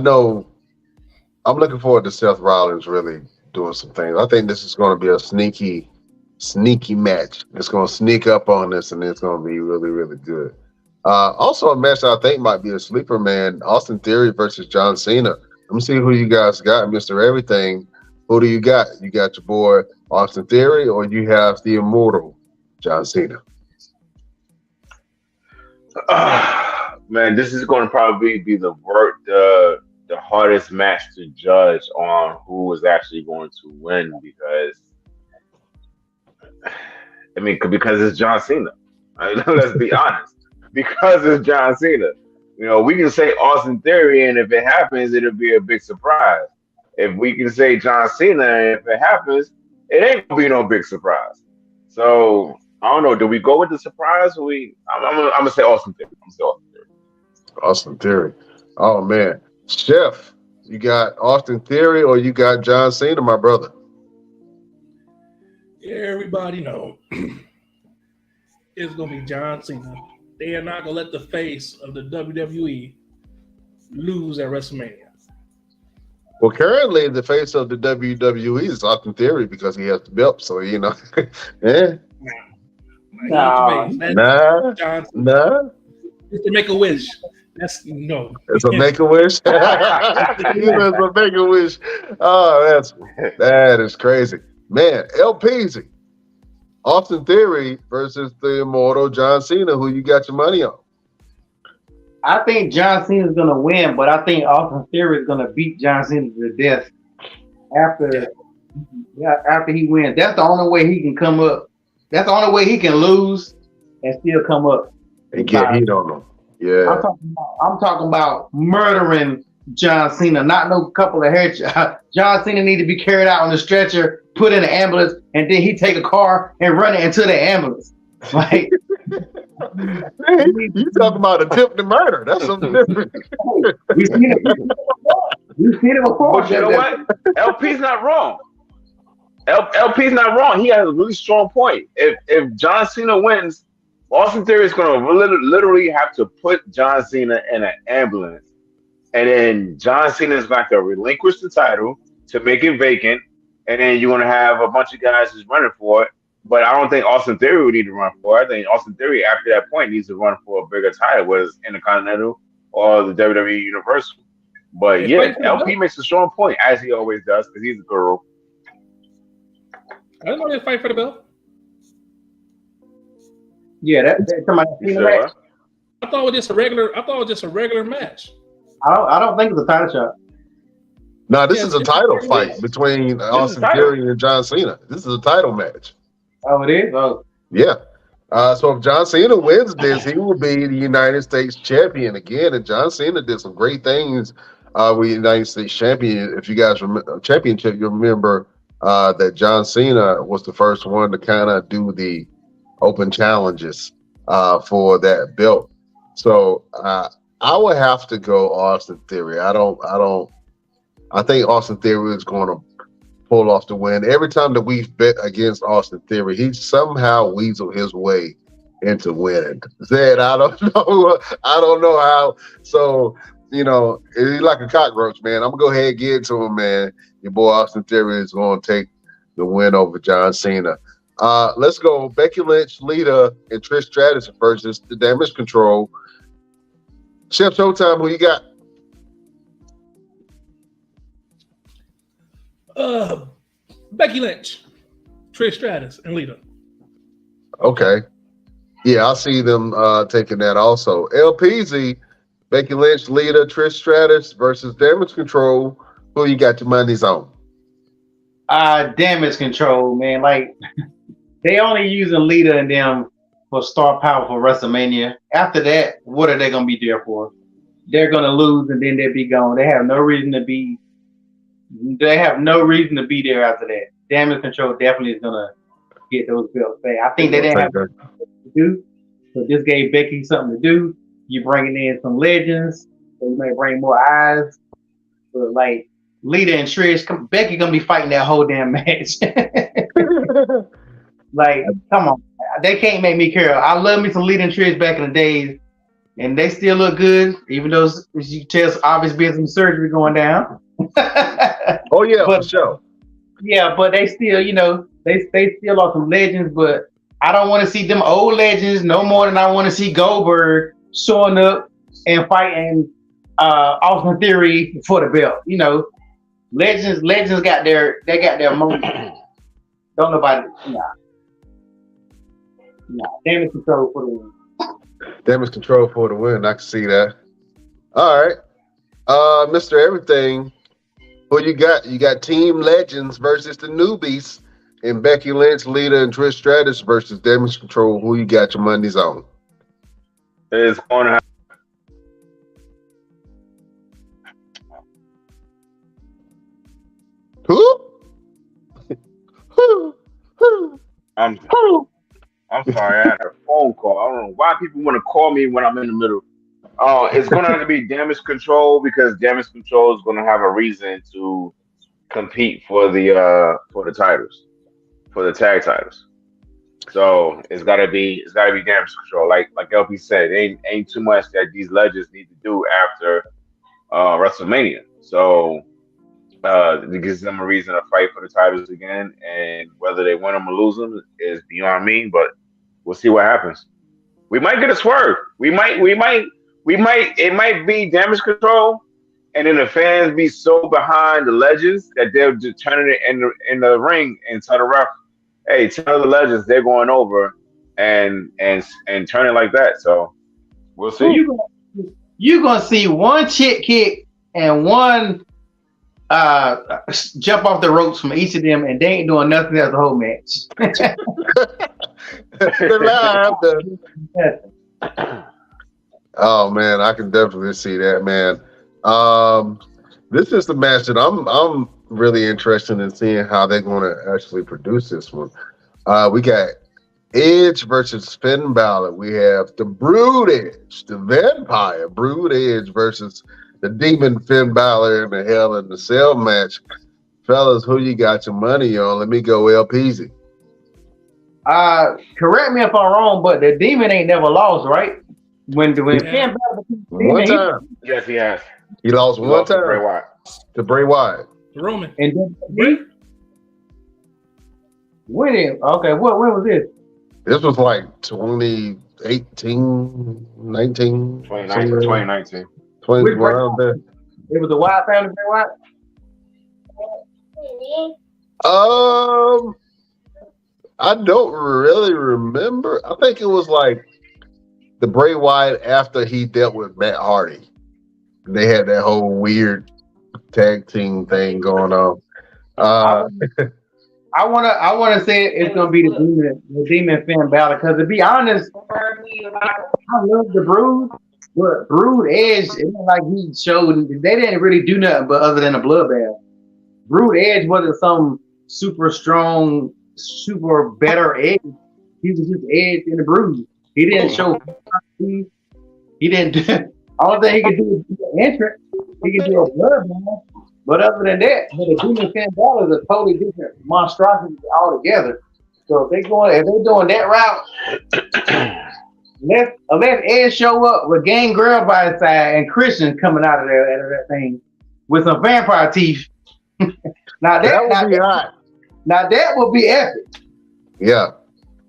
know. I'm looking forward to Seth Rollins really doing some things. I think this is going to be a sneaky match. It's going to sneak up on us, and it's going to be really, really good. Also, a match I think might be a sleeper, man. Austin Theory versus John Cena. Let me see who you guys got, Mr. Everything. Who do you got? You got your boy Austin Theory, or you have the immortal John Cena? Man, this is going to probably be the hardest match to judge on who is actually going to win because it's John Cena. Let's be honest. Because it's John Cena. We can say Austin Theory, and if it happens, it'll be a big surprise. If we can say John Cena, and if it happens, it ain't gonna be no big surprise. So I don't know. Do we go with the surprise? I'm gonna say Austin Theory. Austin Theory. Oh man. Chef, you got Austin Theory or you got John Cena, my brother? Yeah, everybody know it's gonna be John Cena. They are not gonna let the face of the WWE lose at WrestleMania. Well, currently the face of the WWE is Austin Theory because he has the belt. So yeah. Nah. It's to make a wish. That's no. It's a make-a-wish. It's a make-a-wish. Oh, that is crazy, man. LPZ, Austin Theory versus the immortal John Cena. Who you got your money on? I think John Cena is gonna win, but I think Austin Theory is gonna beat John Cena to death after he wins. That's the only way he can come up. That's the only way he can lose and still come up and get heat on them. Yeah, I'm talking about murdering John Cena, not no couple of hair. John Cena need to be carried out on the stretcher, put in an ambulance, and then he take a car and run it into the ambulance. Like you talking about attempted murder? That's something different. We've seen it before. But you know what? LP's not wrong. LP's not wrong. He has a really strong point. If John Cena wins, Austin Theory is going to literally have to put John Cena in an ambulance. And then John Cena is going to relinquish the title to make it vacant. And then you're going to have a bunch of guys who's running for it. But I don't think Austin Theory would need to run for it. I think Austin Theory, after that point, needs to run for a bigger title, whether it's Intercontinental or the WWE Universal. But yeah, LP makes a strong point, as he always does, because he's a guru. I don't know if they fight for the belt. Yeah, that's somebody You seen the said match. what? I thought it was just a regular. I thought it was just a regular match. I don't think it's a title shot. Now this Yeah, is a it's title a fight match. between This is Austin title. Theory and John Cena. This is a title match. Oh, it is. Oh, Yeah. So if John Cena wins this, he will be the United States champion again. And John Cena did some great things with the United States champion. If you guys remember championship, you remember that John Cena was the first one to kind of do the open challenges for that belt. So I would have to go Austin Theory. I think Austin Theory is going to pull off the win. Every time that we've bet against Austin Theory, he somehow weaseled his way into winning. Zed, I don't know. I don't know how. So, he's like a cockroach, man. I'm going to go ahead and get to him, man. Your boy Austin Theory is going to take the win over John Cena. Let's go. Becky Lynch, Lita, and Trish Stratus versus the Damage Control. Chef Showtime, who you got? Becky Lynch, Trish Stratus, and Lita. Okay. Yeah, I see them taking that also. LPZ, Becky Lynch, Lita, Trish Stratus versus Damage Control. Who you got your money's on? Damage Control, man. Like they only using Lita and them for star power for WrestleMania. After that, what are they gonna be there for? They're gonna lose and then they'll be gone. They have no reason to be. They have no reason to be there after that. Damage Control definitely is gonna get those belts back. I think they didn't have to do, so this gave Becky something to do. You bringing in some legends, so you may bring more eyes. But like Lita and Trish, Becky gonna be fighting that whole damn match. Like, come on, they can't make me care. I love me some Lita and Trish back in the days, and they still look good, even though you tell obviously been some surgery going down. Oh yeah, But- for sure. Yeah, but they still, they still are some legends. But I don't want to see them old legends no more than I want to see Goldberg showing up and fighting Austin Theory for the belt. Legends got their moment. Don't nobody, Damage Control for the win. Damage Control for the win. I can see that. All right. Mr. Everything. Who you got? You got Team Legends versus the newbies, and Becky Lynch, Lita, and Trish Stratus versus Damage Control. Who you got your money's on? It's going to Who? Who? I'm sorry, I had a phone call. I don't know why people want to call me when I'm in the middle. It's going to have to be Damage Control because Damage Control is going to have a reason to compete for the titles, for the tag titles. So it's got to be Damage Control. Like LP said, ain't too much that these legends need to do after WrestleMania. So it gives them a reason to fight for the titles again, and whether they win them or lose them is beyond me. But we'll see what happens. We might get a swerve. It might be Damage Control, and then the fans be so behind the legends that they'll just turn it in the ring and tell the ref, "Hey, tell the legends they're going over," and turn it like that. So we'll see. You're gonna see one chick kick and one jump off the ropes from each of them, and they ain't doing nothing else the whole match. Oh man, I can definitely see that, man. This is the match that I'm really interested in seeing how they're going to actually produce this one. We got Edge versus Finn Balor. We have the Brood Edge, the Vampire Brood Edge versus the Demon Finn Balor in the Hell in the Cell match. Fellas, who you got your money on? Let me go LPZ. Correct me if I'm wrong, but the Demon ain't never lost, right? When Finn Balor One time. Yes, he has. He lost He one lost to time Bray Wyatt. to Bray Wyatt. Roman. and then when was this? This was like 2018, 19, 2019. 20, Which Bray around there. It was the Wyatt family, Bray Wyatt. I don't really remember. I think it was like the Bray Wyatt after he dealt with Matt Hardy. They had that whole weird tag team thing going on. I wanna say it's gonna be the demon Finn Balor, because to be honest, I love the Brood, but Brood Edge, it wasn't like he showed, they didn't really do nothing but other than a bloodbath. Brood Edge wasn't some super strong, super better Edge. He was just Edge in the Brood. He didn't show. He didn't do. All thing he could do is do an entrance. He could do a bloodbath. But other than that, the Demon Finn Balor is a totally different monstrosity altogether. So if they're doing that route, let Edge show up with Gangrel by his side and Christian coming out of that thing with some vampire teeth. Now that would be hot. Now that would be epic. Yeah,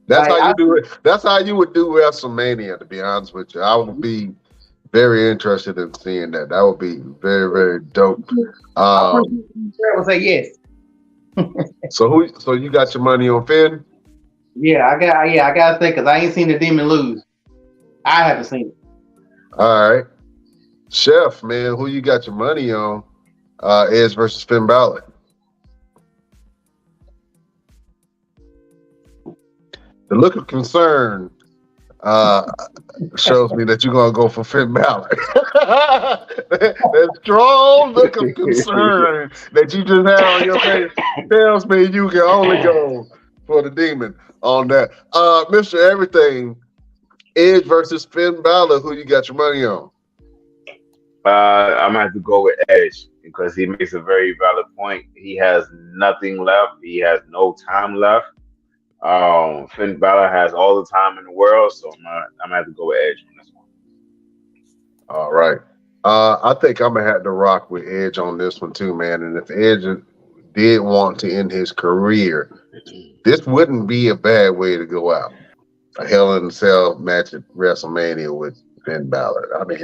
that's like, how you do it. That's how you would do WrestleMania. To be honest with you, I would be very interested in seeing that. That would be very, very dope. I would say yes. So you got your money on Finn? Yeah, I gotta think, because I ain't seen the Demon lose. I haven't seen it. All right, Chef, man, who you got your money on? Edge versus Finn Balor. The look of concern shows me that you're gonna go for Finn Balor. That strong look of concern that you just had on your face tells me you can only go for the Demon on that. Mr. Everything, Edge versus Finn Balor, who you got your money on? I'm gonna have to go with Edge because he makes a very valid point. He has nothing left. He has no time left. Finn Balor has all the time in the world, so I'm gonna have to go with Edge on this one. All right. I think I'm gonna have to rock with Edge on this one too, man. And if Edge did want to end his career, this wouldn't be a bad way to go out. A Hell in a Cell match at WrestleMania with Finn Balor. I mean,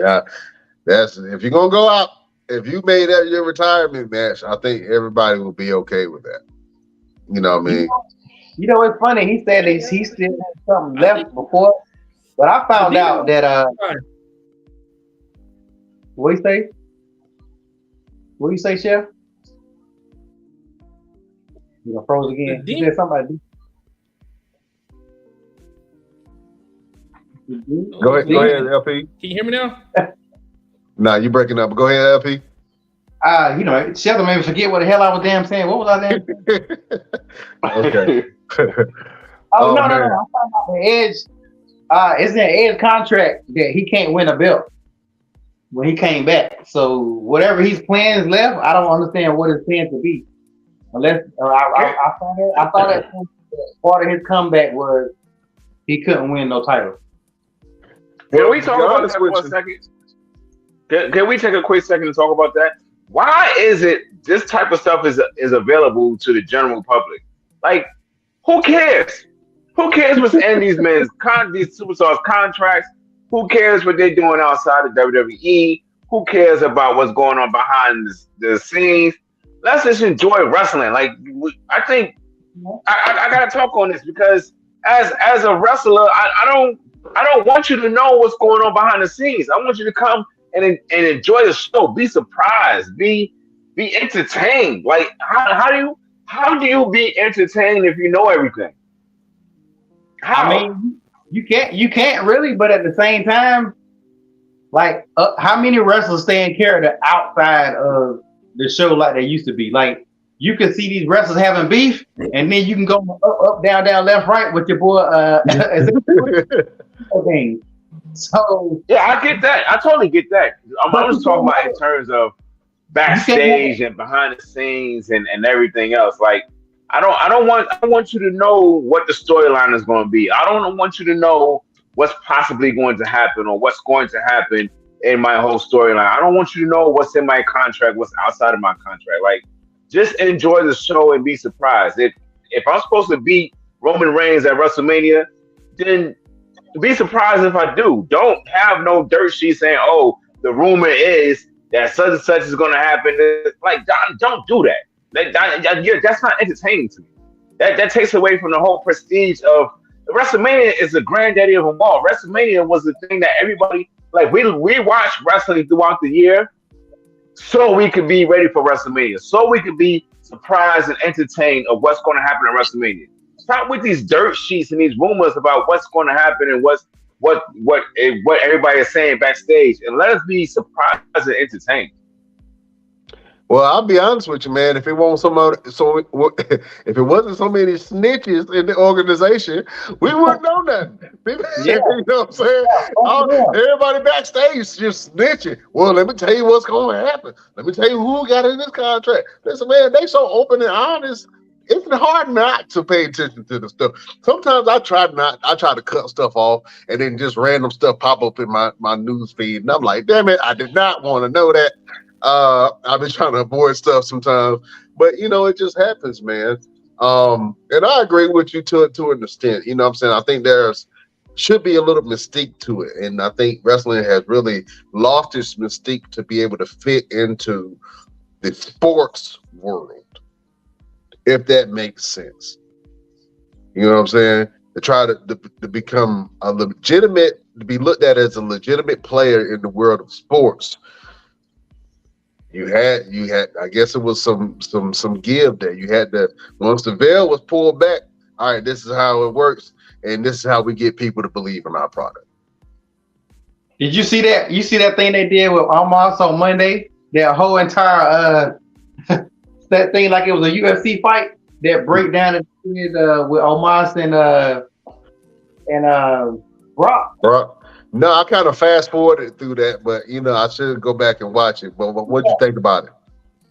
that's if you're gonna go out. If you made that your retirement match, I think everybody will be okay with that. You know what I mean? You know, it's funny. He said he still had something left before, but I found out that what you say? What you say, Chef? You know, froze again. You said somebody. Go ahead, LP. Can you hear me now? Nah, you breaking up. Go ahead, LP. You know, Chef made me forget what the hell I was damn saying. What was I damn saying? Okay. No. I found out the Edge. It's an Edge contract that he can't win a belt when he came back. So whatever his plans left, I don't understand what his plan to be. Unless I thought that part of his comeback was he couldn't win no title. Can we talk about that for a second? Can we take a quick second to talk about that? Why is it this type of stuff is available to the general public? Like, who cares? Who cares what's in these these superstars' contracts? Who cares what they're doing outside of WWE? Who cares about what's going on behind the scenes? Let's just enjoy wrestling. Like, I think I gotta talk on this because as a wrestler, I don't want you to know what's going on behind the scenes. I want you to come and enjoy the show. Be surprised. Be entertained. Like, how do you be entertained if you know everything? How? I mean, you can't really, but at the same time, like, how many wrestlers stay in character outside of the show like they used to be? Like, you can see these wrestlers having beef, and then you can go up, down, left, right with your boy. Thing. So yeah, I get that. I totally get that. I'm just talking about in terms of backstage and behind the scenes and everything else. Like, I don't want you to know what the storyline is going to be. I don't want you to know what's possibly going to happen or what's going to happen in my whole storyline. I don't want you to know what's in my contract, what's outside of my contract. Like, just enjoy the show and be surprised. If I'm supposed to beat Roman Reigns at WrestleMania, then be surprised if I do. Don't have no dirt sheet saying, "Oh, the rumor is that such and such is going to happen." Like, don't do that. That's not entertaining to me. that takes away from the whole prestige of WrestleMania. Is the granddaddy of them all. WrestleMania was the thing that everybody like. We watch wrestling throughout the year, so we could be ready for WrestleMania, so we could be surprised and entertained of what's going to happen at WrestleMania. Stop with these dirt sheets and these rumors about what's going to happen and what everybody is saying backstage, and let us be surprised and entertained. Well, I'll be honest with you, man. If it wasn't if it wasn't so many snitches in the organization, we wouldn't know nothing. Yeah. You know what I'm saying? Everybody backstage just snitching. Well, let me tell you what's going to happen. Let me tell you who got in this contract. Listen, man, they so open and honest. It's hard not to pay attention to the stuff. Sometimes I try to cut stuff off, and then just random stuff pop up in my news feed, and I'm like, damn it, I did not want to know that. I've been trying to avoid stuff sometimes, but it just happens, man. And I agree with you to an extent. You know what I'm saying? I think should be a little mystique to it, and I think wrestling has really lost its mystique to be able to fit into the sports world, if that makes sense. You know what I'm saying? To try to become to be looked at as a legitimate player in the world of sports. You had, I guess it was some give there. You had to, once the veil was pulled back, all right, this is how it works, and this is how we get people to believe in our product. Did you see that? You see that thing they did with Omos on Monday? Their whole entire that thing like it was a UFC fight. That breakdown with Omos and Brock. No, I kind of fast forwarded through that, but I should go back and watch it. But what'd you think about it?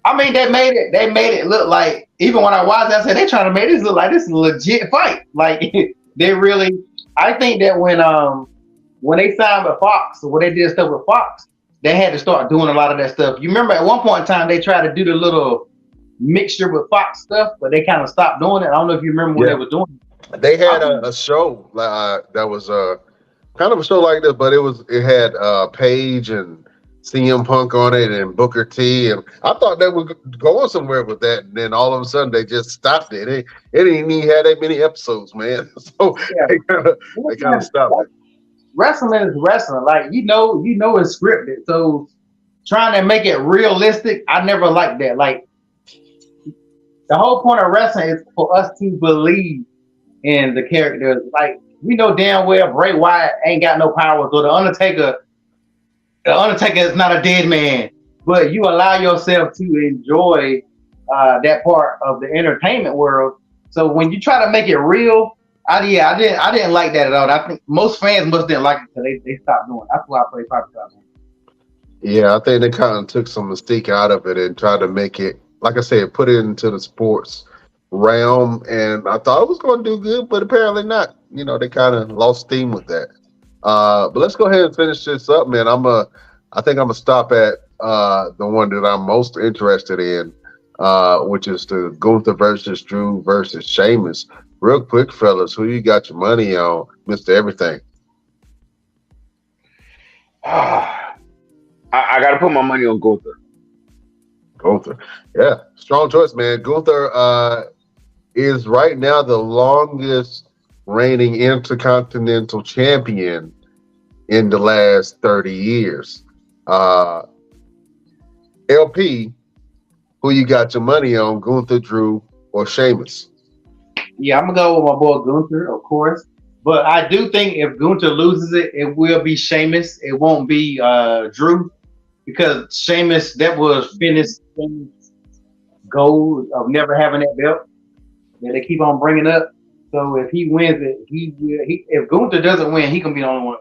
I mean, they made it look like, even when I watched it, I said they trying to make this look like this is a legit fight. Like they really, I think that when they signed with Fox, or when they did stuff with Fox, they had to start doing a lot of that stuff. You remember at one point in time they tried to do the little mixture with Fox stuff, but they kind of stopped doing it. I don't know if you remember what they were doing. They had a show that was kind of a show like this, but it had Paige and CM Punk on it and Booker T, and I thought they were going somewhere with that, and then all of a sudden they just stopped it. It didn't even have that many episodes, man. So they kind of stopped it. Wrestling is wrestling, like it's scripted. So trying to make it realistic, I never liked that. Like the whole point of wrestling is for us to believe in the characters. Like we know damn well Bray Wyatt ain't got no powers, or the Undertaker is not a dead man. But you allow yourself to enjoy that part of the entertainment world. So when you try to make it real, I didn't like that at all. I think most fans must didn't like it because they stopped doing it. That's why I probably stopped doing it. Yeah, I think they kind of took some mystique out of it and tried to make it, like I said, put it into the sports realm, and I thought it was going to do good, but apparently not. They kind of lost steam with that. But let's go ahead and finish this up, man. I think I'm gonna stop at the one that I'm most interested in, which is the Gunther versus Drew versus Sheamus. Real quick, fellas, who you got your money on, Mr. Everything? I got to put my money on Gunther. Gunther, yeah, strong choice, man. Gunther is right now the longest reigning intercontinental champion in the last 30 years. LP, who you got your money on, Gunther, Drew, or Sheamus? Yeah, I'm gonna go with my boy Gunther, of course. But I do think if Gunther loses it, it will be Sheamus. It won't be Drew, because Sheamus, that was finished goal of never having that belt that they keep on bringing up. So if he wins it, if Gunther doesn't win, he can be the only one.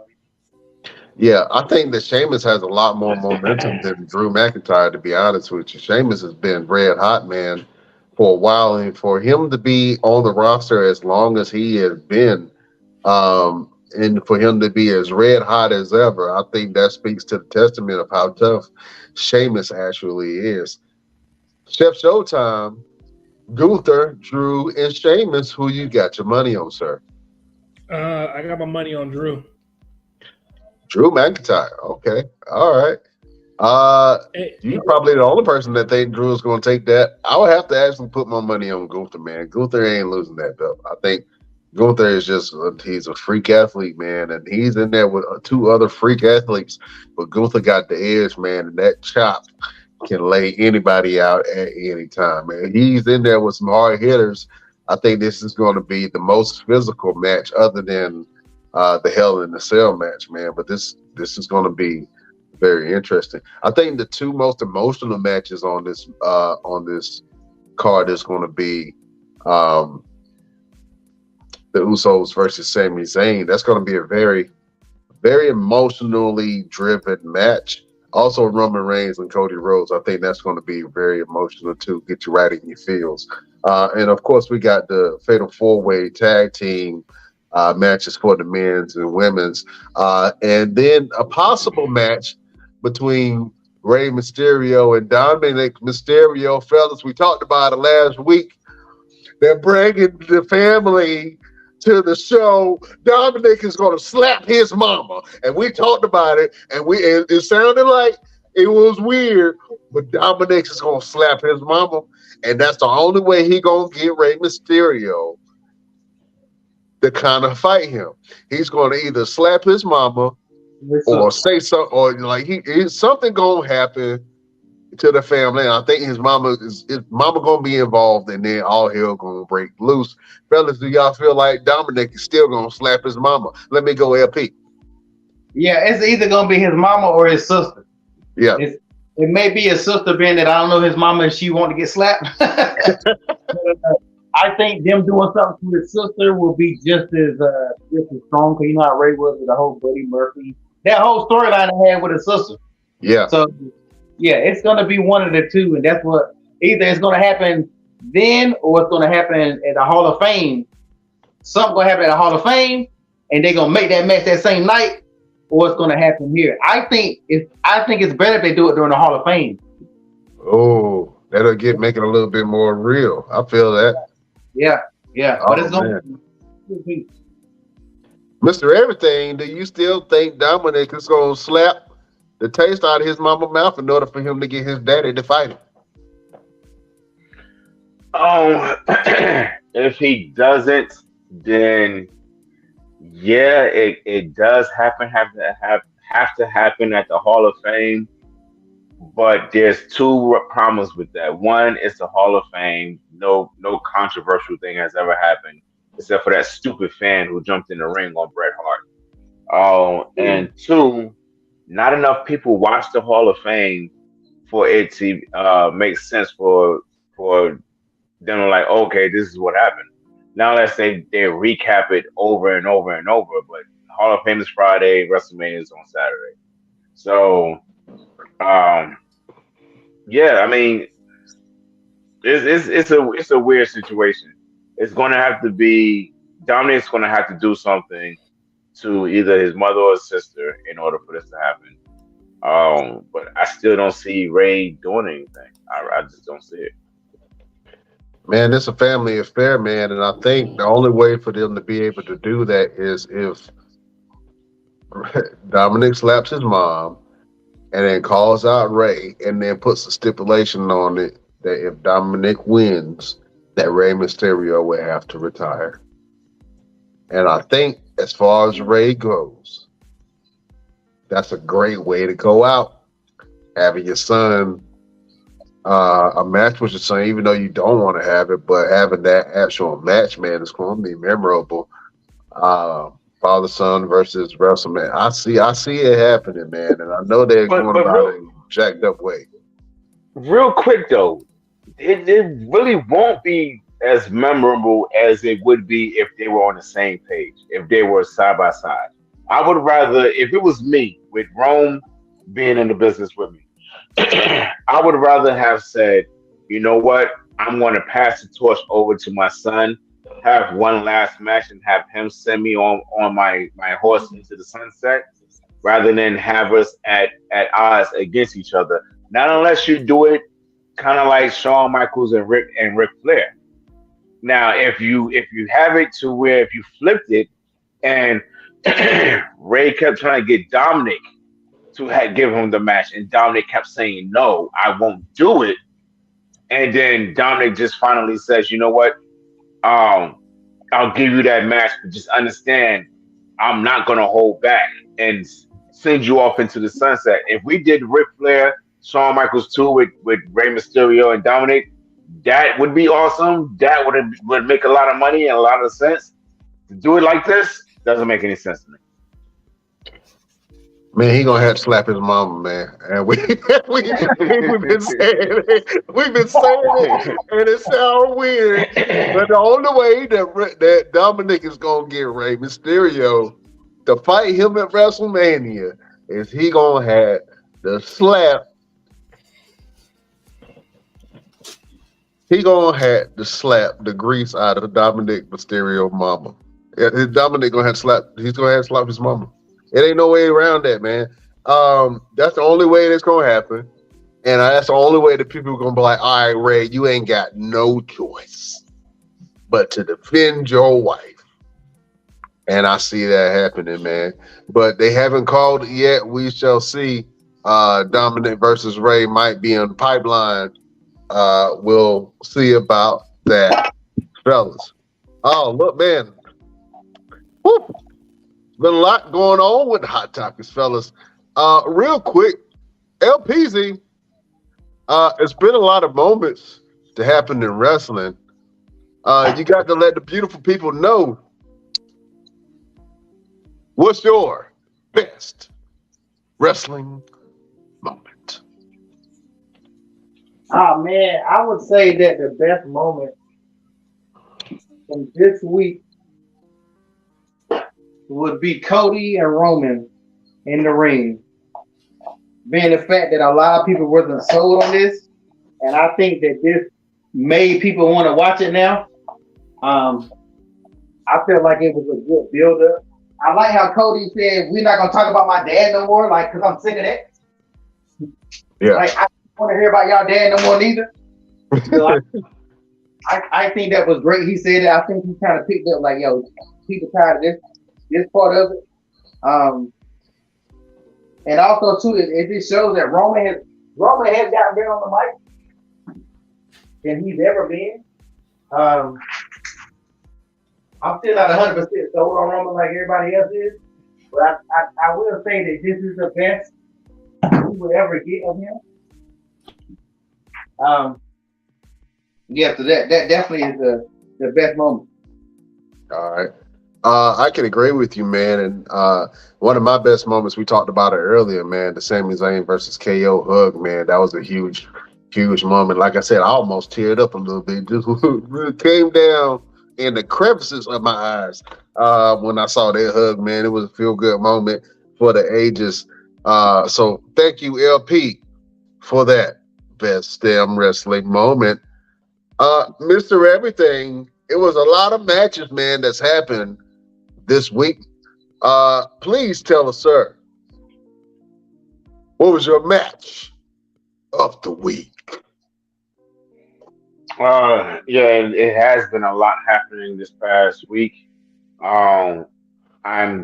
Yeah, I think that Sheamus has a lot more momentum than Drew McIntyre, to be honest with you. Sheamus has been red hot, man, for a while, and for him to be on the roster as long as he has been, and for him to be as red hot as ever, I think that speaks to the testament of how tough Sheamus actually is. Chef Showtime, Gunther, Drew, and Sheamus, who you got your money on, sir? I got my money on Drew. Drew McIntyre. Okay. All right. You probably the only person that think Drew is going to take that. I would have to actually put my money on Gunther, man. Gunther ain't losing that belt. I think Gunther is he's a freak athlete, man, and he's in there with two other freak athletes. But Gunther got the edge, man, and that chop can lay anybody out at any time, man. He's in there with some hard hitters. I think this is going to be the most physical match other than the Hell in the Cell match, man. But this is going to be very interesting. I think the two most emotional matches on this card is going to be the Usos versus Sami Zayn. That's going to be a very, very emotionally driven match. Also, Roman Reigns and Cody Rhodes. I think that's going to be very emotional too. Get you right in your feels. And of course, we got the Fatal 4-Way Tag Team matches for the men's and women's, and then a possible match between Rey Mysterio and Dominic Mysterio. Fellas, we talked about it last week. They're bringing the family to the show. Dominic is going to slap his mama, and we talked about it, and it sounded like it was weird, but Dominic is going to slap his mama, and that's the only way he going to get Rey Mysterio to kind of fight him. He's going to either slap his mama or say something, or like something gonna happen to the family. And I think his mama gonna be involved, and then all hell gonna break loose. Fellas, do y'all feel like Dominic is still gonna slap his mama? Let me go, LP. Yeah, it's either gonna be his mama or his sister. Yeah, it may be his sister, being that I don't know his mama and she want to get slapped. I think them doing something to his sister will be just as strong, because you know how Ray was with the whole Buddy Murphy. That whole storyline I had with his sister. Yeah. So, yeah, it's going to be one of the two, and that's what either it's going to happen then, or it's going to happen at the Hall of Fame. Something going to happen at the Hall of Fame, and they're going to make that match that same night, or it's going to happen here. I think it's better if they do it during the Hall of Fame. Oh, that'll make it a little bit more real. I feel that. Yeah. But it's going to be. Mr. Everything, do you still think Dominic is going to slap the taste out of his mama's mouth in order for him to get his daddy to fight him? If he doesn't, then yeah, it does have to happen at the Hall of Fame. But there's two problems with that. One is the Hall of Fame. No controversial thing has ever happened, except for that stupid fan who jumped in the ring on Bret Hart. And two, not enough people watch the Hall of Fame for it to make sense for them to like, okay, this is what happened. Now let's say they recap it over and over and over, but Hall of Fame is Friday, WrestleMania is on Saturday. So, yeah, I mean, it's a weird situation. It's going to have to be Dominic's going to have to do something to either his mother or his sister in order for this to happen. But I still don't see Ray doing anything. I just don't see it. Man, it's a family affair, man, and I think the only way for them to be able to do that is if Dominic slaps his mom and then calls out Ray and then puts a stipulation on it that if Dominic wins, that Rey Mysterio will have to retire. And I think as far as Ray goes, that's a great way to go out. Having your son, a match with your son, even though you don't want to have it, but having that actual match, man, is going to be memorable. Father-son versus WrestleMania. I see it happening, man, and I know they're going about it in a jacked up way. Real quick though, it really won't be as memorable as it would be if they were on the same page, if they were side by side. I would rather, if it was me with Rome being in the business with me, I would rather have said, you know what, I'm going to pass the torch over to my son, have one last match, and have him send me on my horse into the sunset, rather than have us at odds against each other. Not unless you do it kind of like Shawn Michaels and Ric Flair. Now, if you have it to where if you flipped it and Ray kept trying to get Dominic to give him the match, and Dominic kept saying, "No, I won't do it." And then Dominic just finally says, "You know what? I'll give you that match, but just understand, I'm not gonna hold back and send you off into the sunset." If we did Ric Flair, Shawn Michaels too with Rey Mysterio and Dominic, that would be awesome. That would make a lot of money and a lot of sense. To do it like this doesn't make any sense to me. Man, he gonna have to slap his mama, man. And we've been saying it, and it sounds weird, but the only way that Dominic is gonna get Rey Mysterio to fight him at WrestleMania is he gonna have the slap. He gonna have to slap the grease out of Dominic Mysterio mama. Yeah, Dominic gonna have to slap. He's gonna have to slap his mama. It ain't no way around that, man. That's the only way that's gonna happen, and that's the only way that people are gonna be like, "All right, Ray, you ain't got no choice but to defend your wife." And I see that happening, man. But they haven't called it yet. We shall see. Dominic versus Ray might be on the pipeline. We'll see about that, fellas. Oh, look, man. Woo. Been a lot going on with the Hot Topics, fellas. Real quick, LPZ, it's been a lot of moments to happen in wrestling. You got to let the beautiful people know what's your best wrestling moment. Oh man, I would say that the best moment from this week would be Cody and Roman in the ring. Being the fact that a lot of people wasn't sold on this, and I think that this made people want to watch it now. I feel like it was a good build-up. I like how Cody said, "We're not gonna talk about my dad no more," like, because I'm sick of that. Yeah. Like, I don't want to hear about y'all dad no more neither. So I think that was great. He said it. I think he kind of picked up like, yo, people tired of this part of it. And also too, it just shows that Roman has gotten better on the mic than he's ever been. I'm still not 100% sold on Roman like everybody else is, but I will say that this is the best we would ever get of him. Yeah, so that definitely is the best moment. All right. I can agree with you, man. And one of my best moments, we talked about it earlier, man, the Sami Zayn versus KO hug, man. That was a huge, huge moment. Like I said, I almost teared up a little bit. Just really came down in the crevices of my eyes when I saw that hug, man. It was a feel-good moment for the ages. So thank you, LP, for that best damn wrestling moment. Mr. Everything, it was a lot of matches, man, that's happened this week. Please tell us, sir, what was your match of the week? Yeah, it has been a lot happening this past week. I'm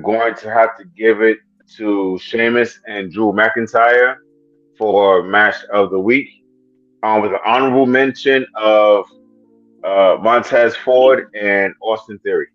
going to have to give it to Sheamus and Drew McIntyre for match of the week. With an honorable mention of Montez Ford and Austin Theory.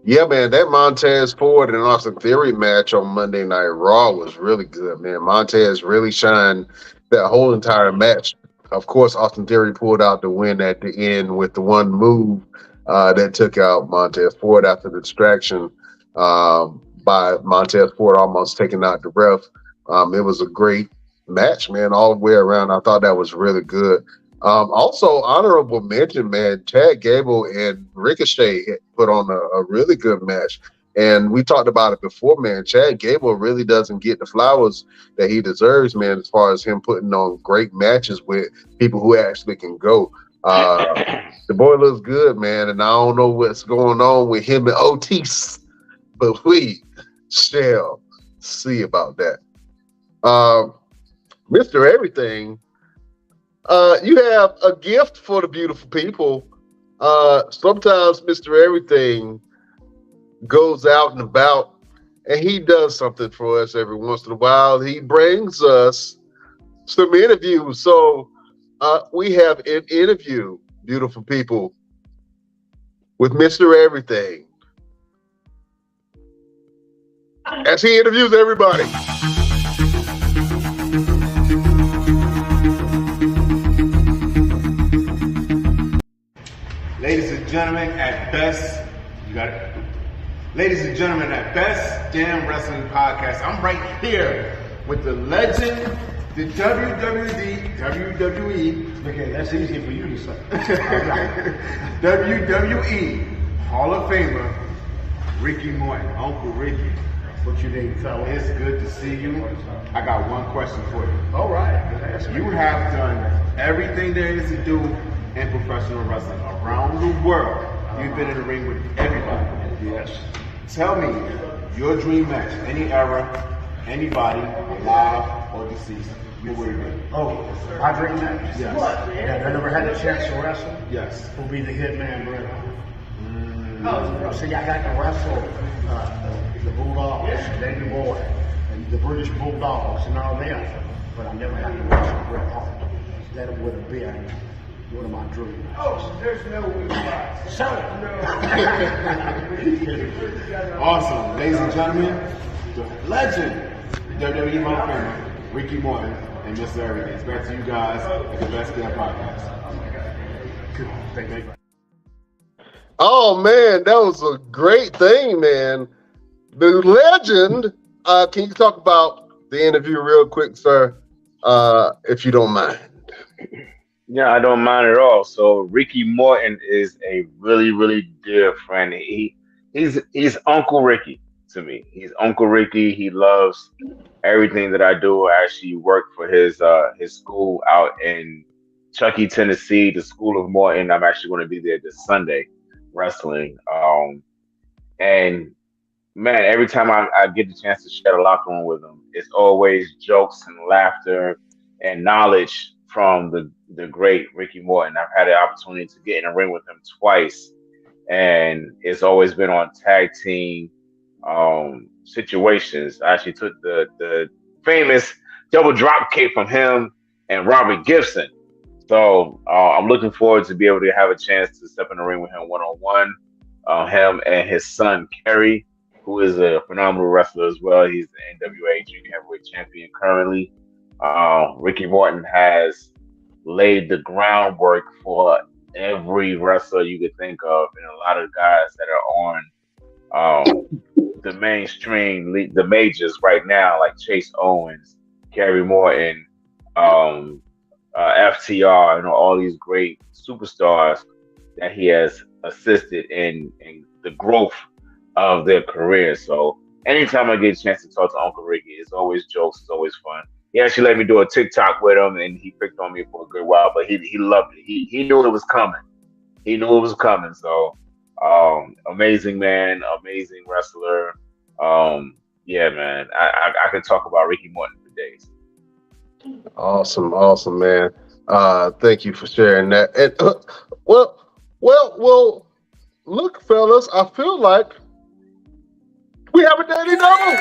Yeah, man, that Montez Ford and Austin Theory match on Monday Night Raw was really good, man. Montez really shined that whole entire match. Of course, Austin Theory pulled out the win at the end with the one move that took out Montez Ford after the distraction by Montez Ford almost taking out the ref. It was a great match, man, all the way around. I thought that was really good. Also, honorable mention, man, Chad Gable and Ricochet put on a really good match. And we talked about it before, man. Chad Gable really doesn't get the flowers that he deserves, man, as far as him putting on great matches with people who actually can go. The boy looks good, man, and I don't know what's going on with him and Otis, but we shall see about that. Mr. Everything, you have a gift for the beautiful people. Sometimes Mr. Everything goes out and about and he does something for us every once in a while. He brings us some interviews. So we have an interview, beautiful people, with Mr. Everything, as he interviews everybody. Ladies and gentlemen, at best, you got it. Ladies and gentlemen, at Best Damn Wrestling Podcast, I'm right here with the legend, the WWE. Okay, that's easy for you to say. WWE Hall of Famer, Ricky Morton, Uncle Ricky. What you need, fella? It's good to see you. I got one question for you. All right. Ask me. You have done everything there is to do in professional wrestling around the world. You've been in the ring with everybody. Yes. Tell me your dream match, any era, anybody, alive or deceased. What would it be? Oh, my dream match? Yes. That I never had a chance to wrestle? Yes. Will be the Hitman Brother. See, I got to wrestle the Bulldogs, Davey Boy, and the British Bulldogs and all them, but I never had to wrestle Bret Hart. That would have been one of my dreams. Oh, there's no Awesome. Ladies and gentlemen, the legend, WWE Hall of Famer, Ricky Morton, and Mr. Everything. It's back to you guys at the Best Damn Podcast. Thank you. Oh man, that was a great thing, man. The legend. Can you talk about the interview real quick, sir? If you don't mind. Yeah, I don't mind at all. So Ricky Morton is a really, really dear friend. He's Uncle Ricky to me. He's Uncle Ricky. He loves everything that I do. I actually work for his school out in Chuckey, Tennessee, the School of Morton. I'm actually going to be there this Sunday wrestling. And man, every time I get the chance to share a locker room with him, it's always jokes and laughter and knowledge from the great Ricky Morton. I've had the opportunity to get in a ring with him twice, and it's always been on tag team situations. I actually took the famous double drop kick from him and Robert Gibson. So I'm looking forward to be able to have a chance to step in the ring with him one-on-one. Him and his son, Kerry, who is a phenomenal wrestler as well. He's the NWA Junior Heavyweight Champion currently. Ricky Morton has laid the groundwork for every wrestler you could think of, and a lot of guys that are on the mainstream, the majors right now, like Chase Owens, Kerry Morton, FTR, and all these great superstars that he has assisted in the growth of their career. So anytime I get a chance to talk to Uncle Ricky, it's always jokes, it's always fun. He actually let me do a TikTok with him, and he picked on me for a good while, but he loved it. He knew it was coming. He knew it was coming. So amazing man, amazing wrestler. Yeah, man, I could talk about Ricky Morton for days. Awesome, man. Thank you for sharing that. And well, look, fellas, I feel like we have a daily double.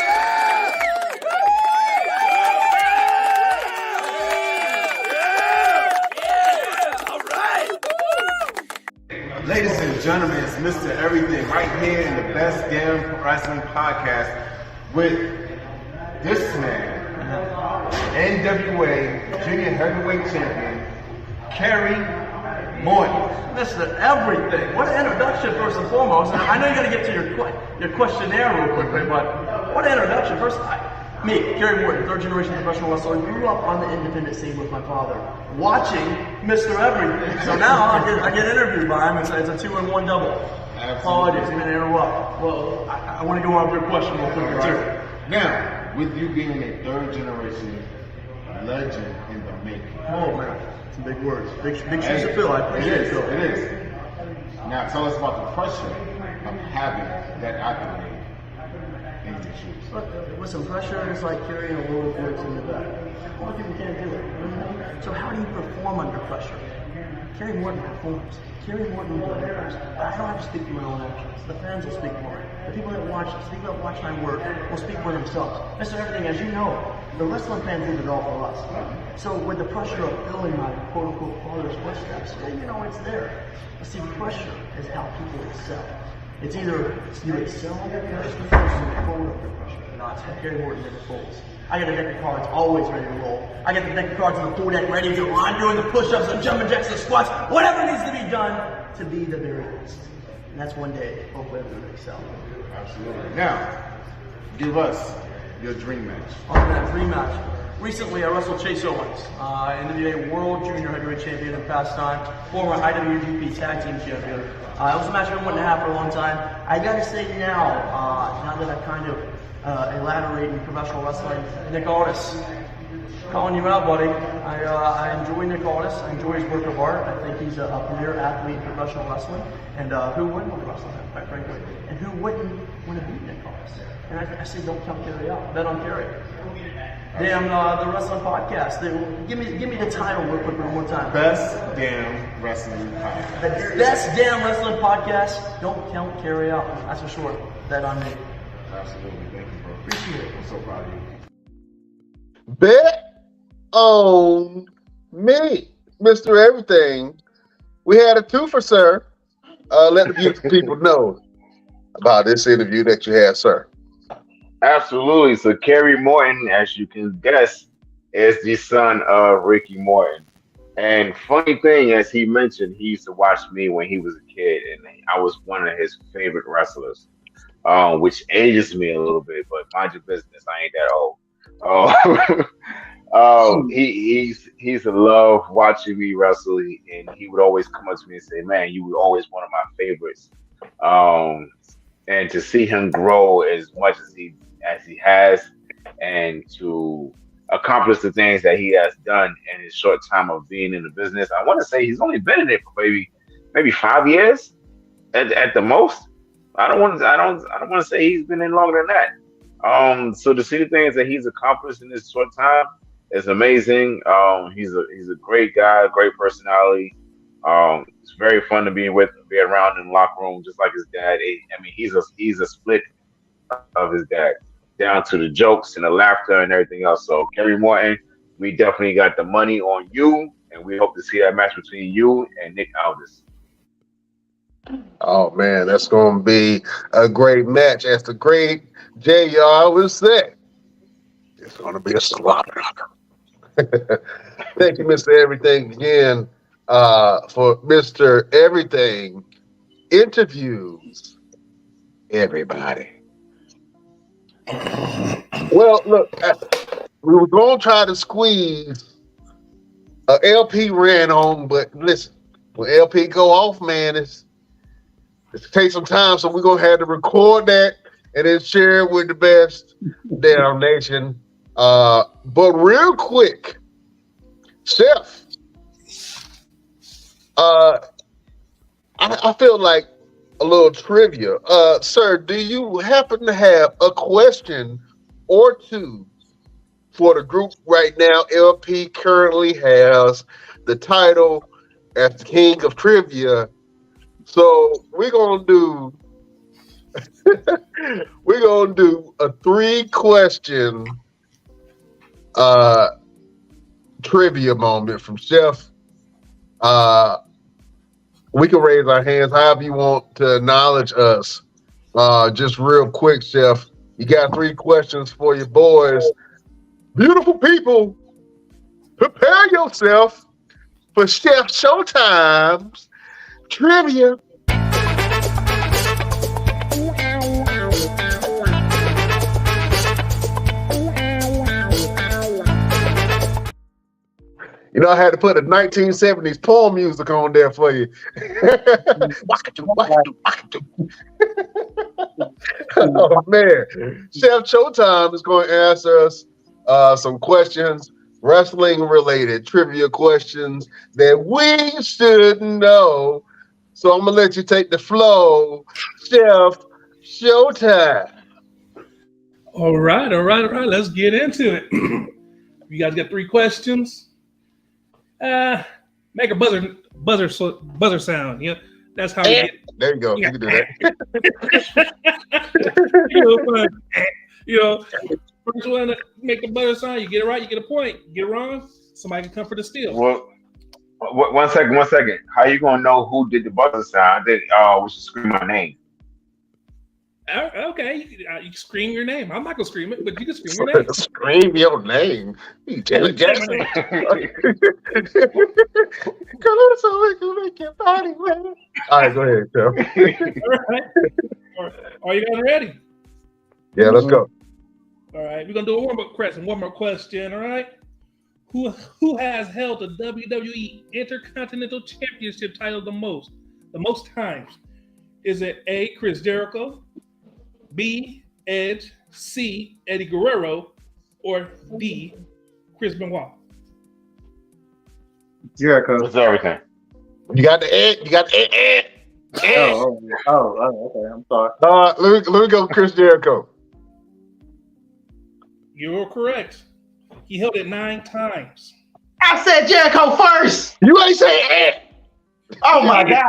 Ladies and gentlemen, it's Mr. Everything right here in the Best Damn Wrestling Podcast with this man, NWA Junior Heavyweight Champion, Kerry Morton. Mr. Everything. What an introduction, first and foremost. And I know you got to get to your questionnaire real quickly, but what an introduction. First, me, Kerry Morton, third generation professional wrestler, grew up on the independent scene with my father, watching Mr. Everything. So now I get interviewed by him. It's a 2-in-1 double. Apologies, I'm going to interrupt. Well, I want to go on with your question real quick, too. Now, with you being a third generation legend in the making. Oh, man. Some big words. Big shoes to fill. I appreciate it. It is. Now, tell us about the pressure of having that accolade in your shoes. Listen, pressure is like carrying a load of bricks in the back. A lot of people can't do it. So how do you perform under pressure? Kerry Morton performs. Kerry Morton delivers. I don't have to speak for my own actions. The fans will speak for it. The people that watch my work will speak for themselves. Mr. Everything, as you know, the wrestling fans did it all for us. So with the pressure of filling my quote-unquote father's footsteps, it's there. But see, the pressure is how people excel. It's either you excel under pressure or you fold under pressure. Gary Morton never folds. I got the deck of cards always ready to roll. I got the deck of cards on the full deck ready to roll. I'm doing the push-ups, the jumping jacks, the squats, whatever needs to be done to be the very best. And that's one day, hopefully, I'm going to excel. Absolutely. Now, give us your dream match. On that dream match. Recently, I wrestled Chase Owens, NWA World Junior Heavyweight Champion in past time, former IWGP Tag Team Champion. It was a match I've been wanting to have for a long time. I got to say now that I've kind of elaborate in professional wrestling, Nick Aldis. Calling you out, buddy. I enjoy Nick Aldis. I enjoy his work of art. I think he's a premier athlete in professional wrestling. And who wouldn't want to wrestle him, quite frankly? And who wouldn't want to beat Nick Aldis? And I say, don't count Kerry out. Bet on Kerry. Damn, the wrestling podcast. Give me the title real quick one more time. Best Damn Wrestling Podcast. The Best Damn Wrestling Podcast. Don't count Kerry out. That's for sure. Bet on me. Absolutely. Thank you, bro. Appreciate it. I'm so proud of you. Bet on me, Mr. Everything. We had a twofer, sir. Let the beautiful people know about this interview that you had, sir. Absolutely. So Kerry Morton, as you can guess, is the son of Ricky Morton. And funny thing, as he mentioned, he used to watch me when he was a kid, and I was one of his favorite wrestlers, which ages me a little bit, but mind your business, I ain't that old. He's to love watching me wrestle, and he would always come up to me and say, "Man, you were always one of my favorites." And to see him grow as much as he has, and to accomplish the things that he has done in his short time of being in the business, I want to say he's only been in it for maybe 5 years at the most. I don't want to say he's been in longer than that. So to see the things that he's accomplished in this short time is amazing. He's a great guy, great personality. It's very fun to be around in the locker room, just like his dad. I mean, he's a split of his dad, down to the jokes and the laughter and everything else. So Kerry Morton, we definitely got the money on you, and we hope to see that match between you and Nick Aldis. Oh man, that's going to be a great match. As the great J.R. always said, it's going to be a slaughter. Thank you, Mr. Everything, again, for Mr. Everything interviews everybody. Well, look, we were going to try to squeeze LP ran on, but listen, when LP go off, man, it's take some time, so we're going to have to record that and then share it with the best damn nation. But real quick, Chef, I feel like a little trivia. Sir, do you happen to have a question or two for the group right now? LP currently has the title as the King of Trivia. So we're gonna do a 3-question trivia moment from Chef. We can raise our hands however you want to acknowledge us. Just real quick, Chef. You got 3 questions for your boys. Beautiful people, prepare yourself for Chef Showtime's trivia. You know, I had to put a 1970s poem music on there for you. Oh, man. Chef Showtime is going to answer us some questions, wrestling-related trivia questions that we should know. So I'm going to let you take the flow, Chef Showtime. All right. Let's get into it. You guys got 3 questions. Make a buzzer sound. Yeah. That's how we get. There you go. Yeah. You can do that. You know, first one to make the butter sign, you get it right, you get a point. You get it wrong, somebody can come for the steal. Well, one second. How you gonna know who did the buzzer sign? We should scream my name. Okay, you can scream your name. I'm not gonna scream it, but you can scream your name. Scream your name. You Janet Jackson. So we can make your body wet. All right, go ahead, Phil. All right. Are you guys ready? Yeah, let's go. All right, we're gonna do a warm-up question. One more question, all right? Who has held the WWE Intercontinental Championship title the most times? Is it A, Chris Jericho, B, Edge, C, Eddie Guerrero, or D, Chris Benoit? Jericho. That's everything. You got the egg. You got the egg. Oh, okay. I'm sorry. Let me go, Chris Jericho. You're correct. He held it 9 times. I said Jericho first. You ain't say egg. Oh my God.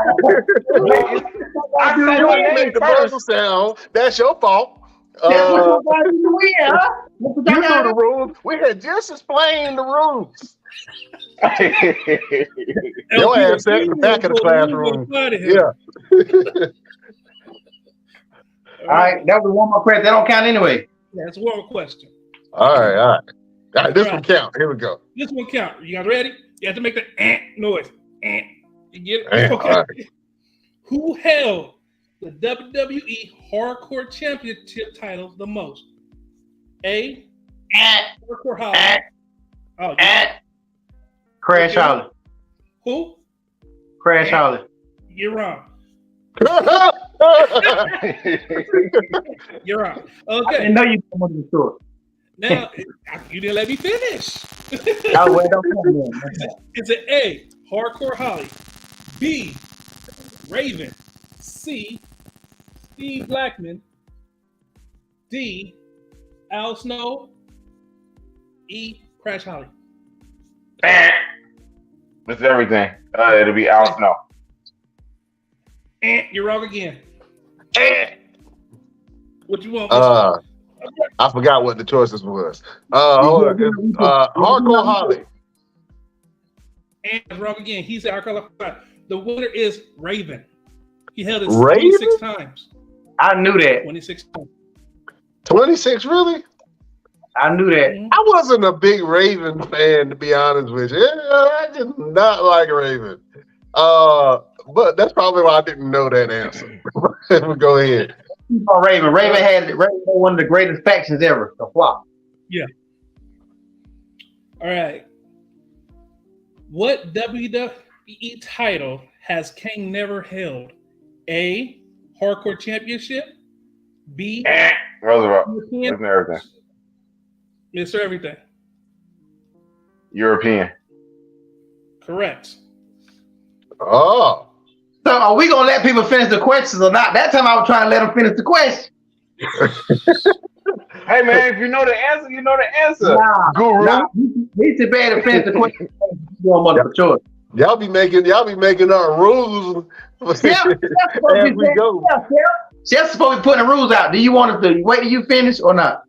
I said You your ain't name make the first. buzzer sound. That's your fault. That's You what you got to do here, huh? know the rules. We had just explained the rules. Your ass sat in the back of the classroom. Yeah. All right, that was one more question. That don't count anyway. That's one more question. All right. This one count. Here we go. This one count. You guys ready? You have to make the noise. You get it? Eh, Okay. all right. Who held the WWE Hardcore Championship title the most? A. Hardcore Holly. Oh, Crash Holly. who? Crash Holly. You're wrong. You're wrong. I Okay. didn't know you come to the store. Now you didn't let me finish. Oh, well, don't come in. Is it A, Hardcore Holly, B, Raven, C, Steve Blackman, D, Al Snow, E, Crash Holly? That's everything. It'll be Al Snow. You're wrong again. What you want? I forgot what the choices was. Hold on. Hardcore Holly. And wrong again. He said Hardcore Holly. The winner is Raven. He held it Raven? 26 times. I knew that. 26 times. 26, really? I knew that. I wasn't a big Raven fan, to be honest with you. I did not like Raven. But that's probably why I didn't know that answer. Go ahead. Oh, Raven. Raven had one of the greatest factions ever. The flop. All right. What WWE title has Kane never held? A, Hardcore Championship. B, Roosevelt. European. Isn't everything. Mr. Everything. European. Correct. Oh. So are we gonna let people finish the questions or not? That time I was trying to let them finish the question. Hey man, if you know the answer, you know the answer. Nah, Guru. He's too bad to finish the question. Multiple choice. Y'all be making our rules Yeah, as we go. Chef's supposed to be putting the rules out. Do you want us to wait till you finish or not?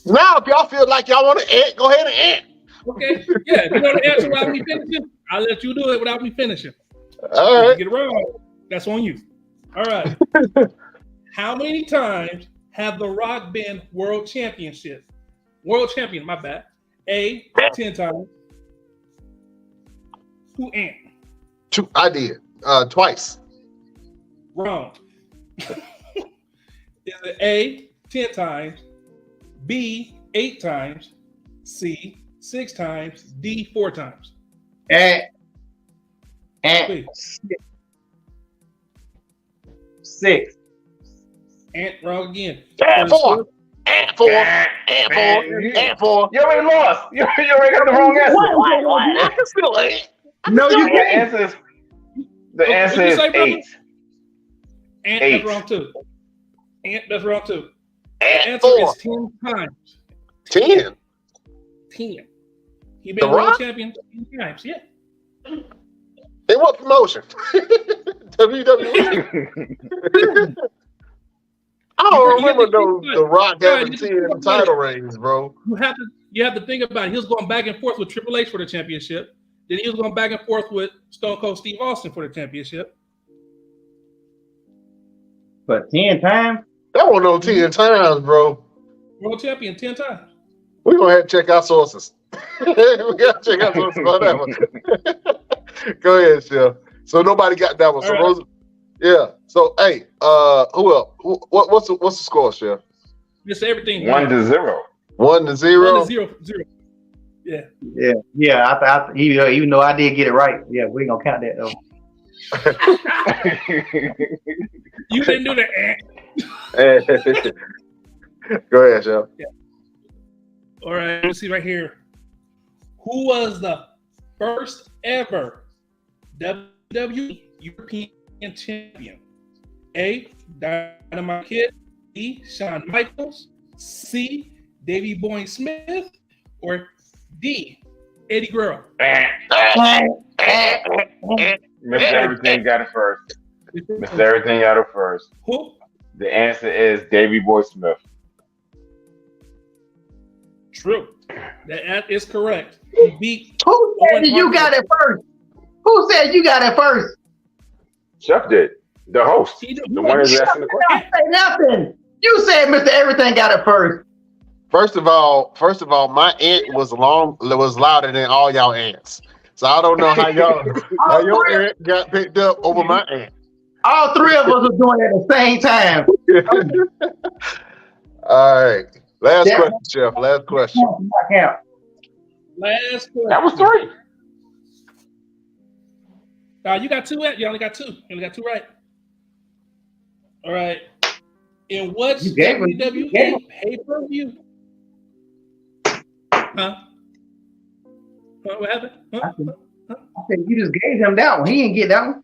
Now, if y'all feel like y'all want to ant, go ahead and ant. Okay. Yeah, if you know the answer without me finishing, I'll let you do it without me finishing. All If you right. get it wrong, that's on you. All right. How many times have The Rock been world champion, my bad. A, 10 times. Who ain't? I did. Twice. Wrong. Is it A, 10 times, B, 8 times, C, 6 times, D, 4 times? And Please. 6. And wrong again. And 4. And 4. And 4. And 4. You already lost. You already got the wrong answer. I can still ant. No, you The can't. answer is the Okay, answer what'd is you say, brother? 8. And 8. that's wrong too. And that's wrong too. The And answer 4. is 10 times. 10. 10. He The been world Rock? champion 10 times. Yeah. In what promotion? WWE. I don't remember the Rock having 10 title reigns, bro. You have to think about it. He was going back and forth with Triple H for the championship. Then he was going back and forth with Stone Cold Steve Austin for the championship. But 10 times? That wasn't no 10 times, bro. World champion 10 times. We're going to have to check our sources. We got to check our sources on that one. Go ahead, Chef. So nobody got that one. So Right. yeah. So, hey, who else? What's the score, Chef? It's everything. 1-0. 1-0. 0. Yeah. Yeah. Even though I did get it right, yeah, we ain't gonna count that though. You didn't do that. Go ahead, Chef. Yeah. All right. Let's see right here. Who was the first ever WWE European champion? A. Dynamite Kid. B. Shawn Michaels. C. Davey Boy Smith. Or D. Eddie Guerrero. Mr. Everything got it first. Mr. Everything got it first. Who? The answer is Davey Boy Smith. True. That is correct. He beat. Who said you got it first? Who said you got it first? Chef did. The host. He did. The one who's asking the question. Don't say nothing. You said Mr. Everything got it first. First of all, my aunt was louder than all y'all ants. So I don't know how your aunt got picked up over my aunt. All three of us were doing it at the same time. All right. Last question, Chef. Last question. Last question. That was 3. You got 2 right? You only got 2. You only got 2 right. All right. In what WWE pay-per-view? Huh? What happened? Huh? I said you just gave him that one. He didn't get that one.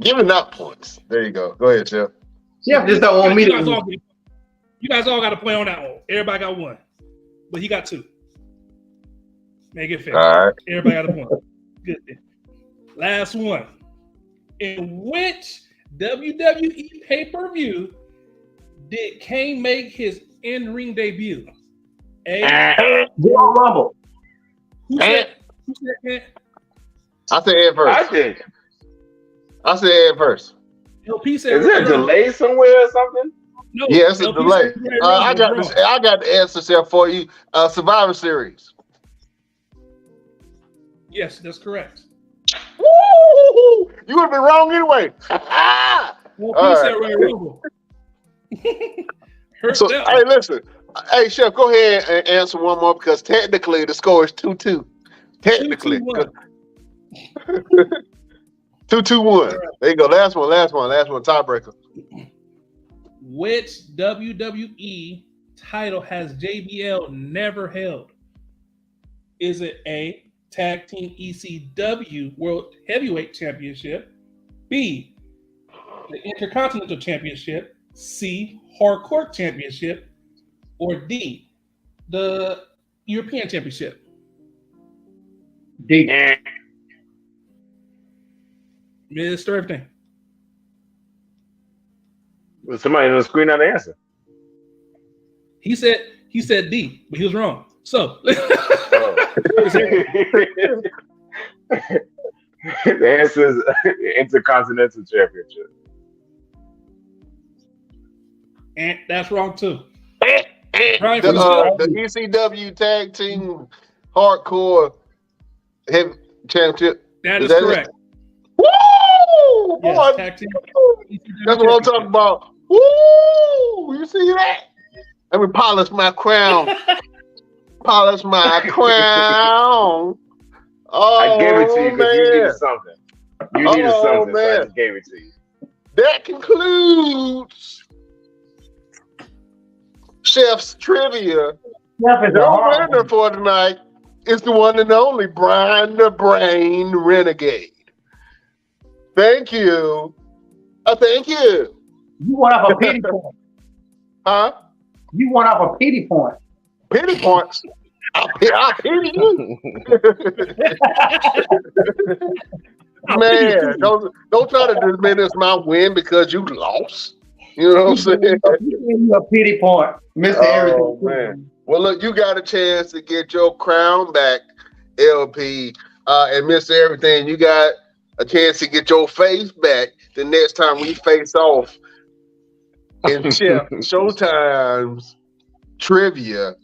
Giving up points. There you go. Go ahead, Chef. Chef just don't want me to. You guys all got to play on that one. Everybody got 1, but he got 2. Make it fair. All right. Everybody got a point. Good. Last one. In which WWE pay-per-view did Kane make his in-ring debut? A. Royal Rumble. Who said Ed? I said Ed first. I did. I said Ed first. LP said. Is there a delay somewhere or something? No. Yeah, it's a LP delay. said I got the answer, Chef, for you. Survivor Series. Yes, that's correct. Woo! You would have been wrong anyway. LP said Royal Rumble. So, hey, listen. Hey, Chef, go ahead and answer one more because technically the score is 2-2. Technically. 2-2-1. There you go. Last one. Tiebreaker. Which WWE title has JBL never held? Is it A, Tag Team ECW World Heavyweight Championship, B, the Intercontinental Championship, C, Hardcore Championship, or D, the European Championship? D. Mr. Everything. Well, somebody on the screen not answer. He said D, but he was wrong. So The answer is Intercontinental Championship. and that's wrong too. Right, the ECW Tag Team Hardcore Heavy Championship. That is correct. Woo! Yes, Boy, Tag Team that's what I'm talking about. Woo! You see that? Let me polish my crown. Polish my crown. Oh, I gave it to you because you needed something. You needed something, so I man. just gave it to you. That concludes Chef's Trivia. Chef is a Your hard winner one. for tonight is the one and only Brian the Brain Renegade. Thank you. Thank you. You went off a pity point. Huh? You went off a pity point. Pity points. I pity you. Man, don't try to diminish my win because you lost. You know what I'm saying? You a pity point, Mr. Oh, Everything. man. Well, look, you got a chance to get your crown back, LP, and Mr. Everything. You got a chance to get your face back the next time we face off in Chef Showtime's trivia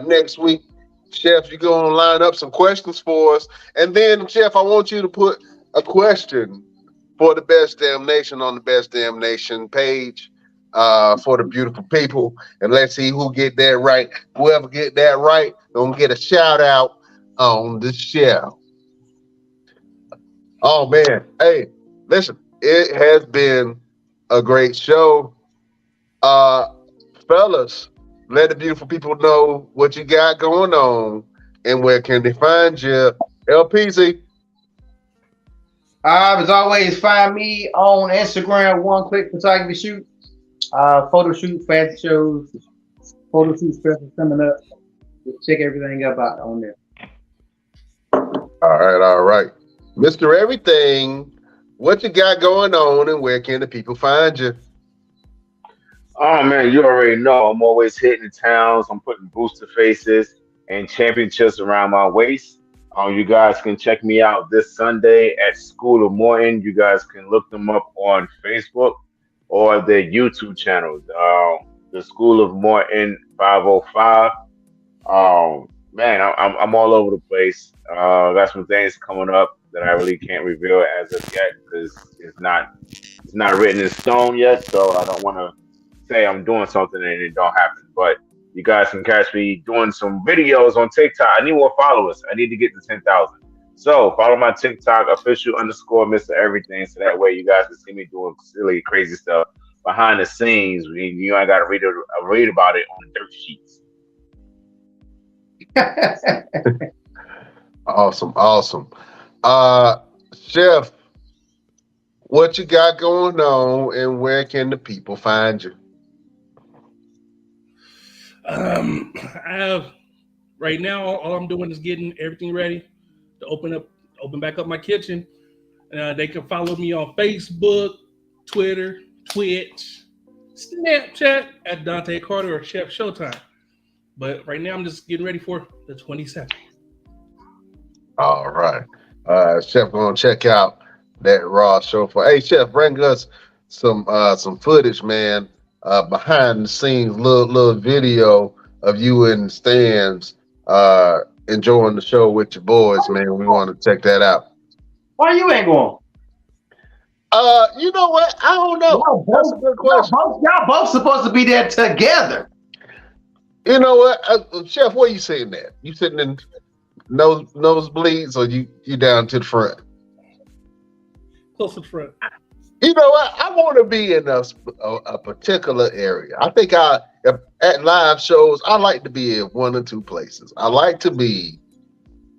next week. Chef, you're going to line up some questions for us. And then, Chef, I want you to put a question for the Best Damn Nation on the Best Damn Nation page for the beautiful people. And let's see who get that right. Whoever get that right, gonna get a shout out on the show. Oh, man. Hey, listen, it has been a great show. Fellas, let the beautiful people know what you got going on and where can they find you. LPZ. As always, find me on Instagram, One Click Photography Shoot. Photo shoot, fancy shows, photo shoot specials coming up. Just check everything up out on there. All right. Mr. Everything, what you got going on and where can the people find you? Oh man, you already know I'm always hitting the towns. I'm putting booster faces and championships around my waist. You guys can check me out this Sunday at School of Morton. You guys can look them up on Facebook or their YouTube channels. The School of Morton 505. Man, I'm all over the place. Got some things coming up that I really can't reveal as of yet because it's not written in stone yet. So I don't want to say I'm doing something and it don't happen. But you guys can catch me doing some videos on TikTok. I need more followers. I need to get to 10,000. So follow my TikTok official underscore Mr. Everything. So that way you guys can see me doing silly, crazy stuff behind the scenes. You ain't got to read about it on the dirt sheets. Awesome. Chef, what you got going on and where can the people find you? I have right now. All I'm doing is getting everything ready to open back up my kitchen. They can follow me on Facebook, Twitter, Twitch, Snapchat at Dante Carter or Chef Showtime. But right now, I'm just getting ready for the 27th. All right, Chef, gonna check out that raw show for. Hey, Chef, bring us some footage, man. Behind the scenes, little video of you in the stands enjoying the show with your boys, man. We want to check that out. Why you ain't going? You know what? I don't know. That's a good question. Y'all both supposed to be there together. You know what, Chef? Where you sitting there? You sitting in nosebleeds, or you down to the front? Close to the front. You know what? I want to be in a particular area. I think at live shows, I like to be in one or two places. I like to be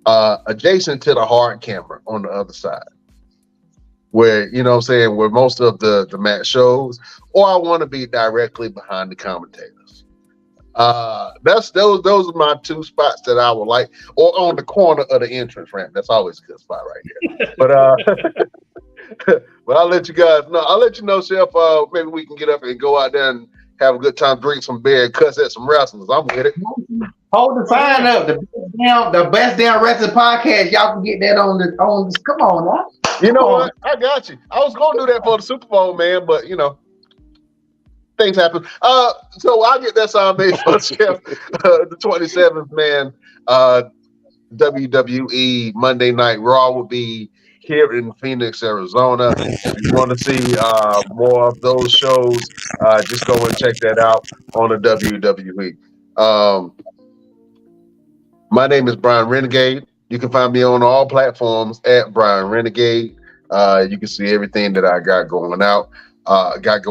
adjacent to the hard camera on the other side, where, you know what I'm saying, where most of the match shows, or I want to be directly behind the commentators. Those are my two spots that I would like, or on the corner of the entrance ramp. That's always a good spot right there. But but I'll let you guys know. I'll let you know, Chef. Maybe we can get up and go out there and have a good time, drink some beer, and cuss at some wrestlers. I'm with it. Hold the sign up. The Best Damn Wrestling Podcast. Y'all can get that on the. Come on now. You know what? I got you. I was gonna do that for the Super Bowl, man, but you know, things happen. So I'll get that sign made for Chef. The 27th, man. WWE Monday Night Raw will be here in Phoenix, Arizona. If you want to see more of those shows, just go and check that out on the WWE. My name is Brian Renegade. You can find me on all platforms at Brian Renegade. You can see everything that I got going on. I got a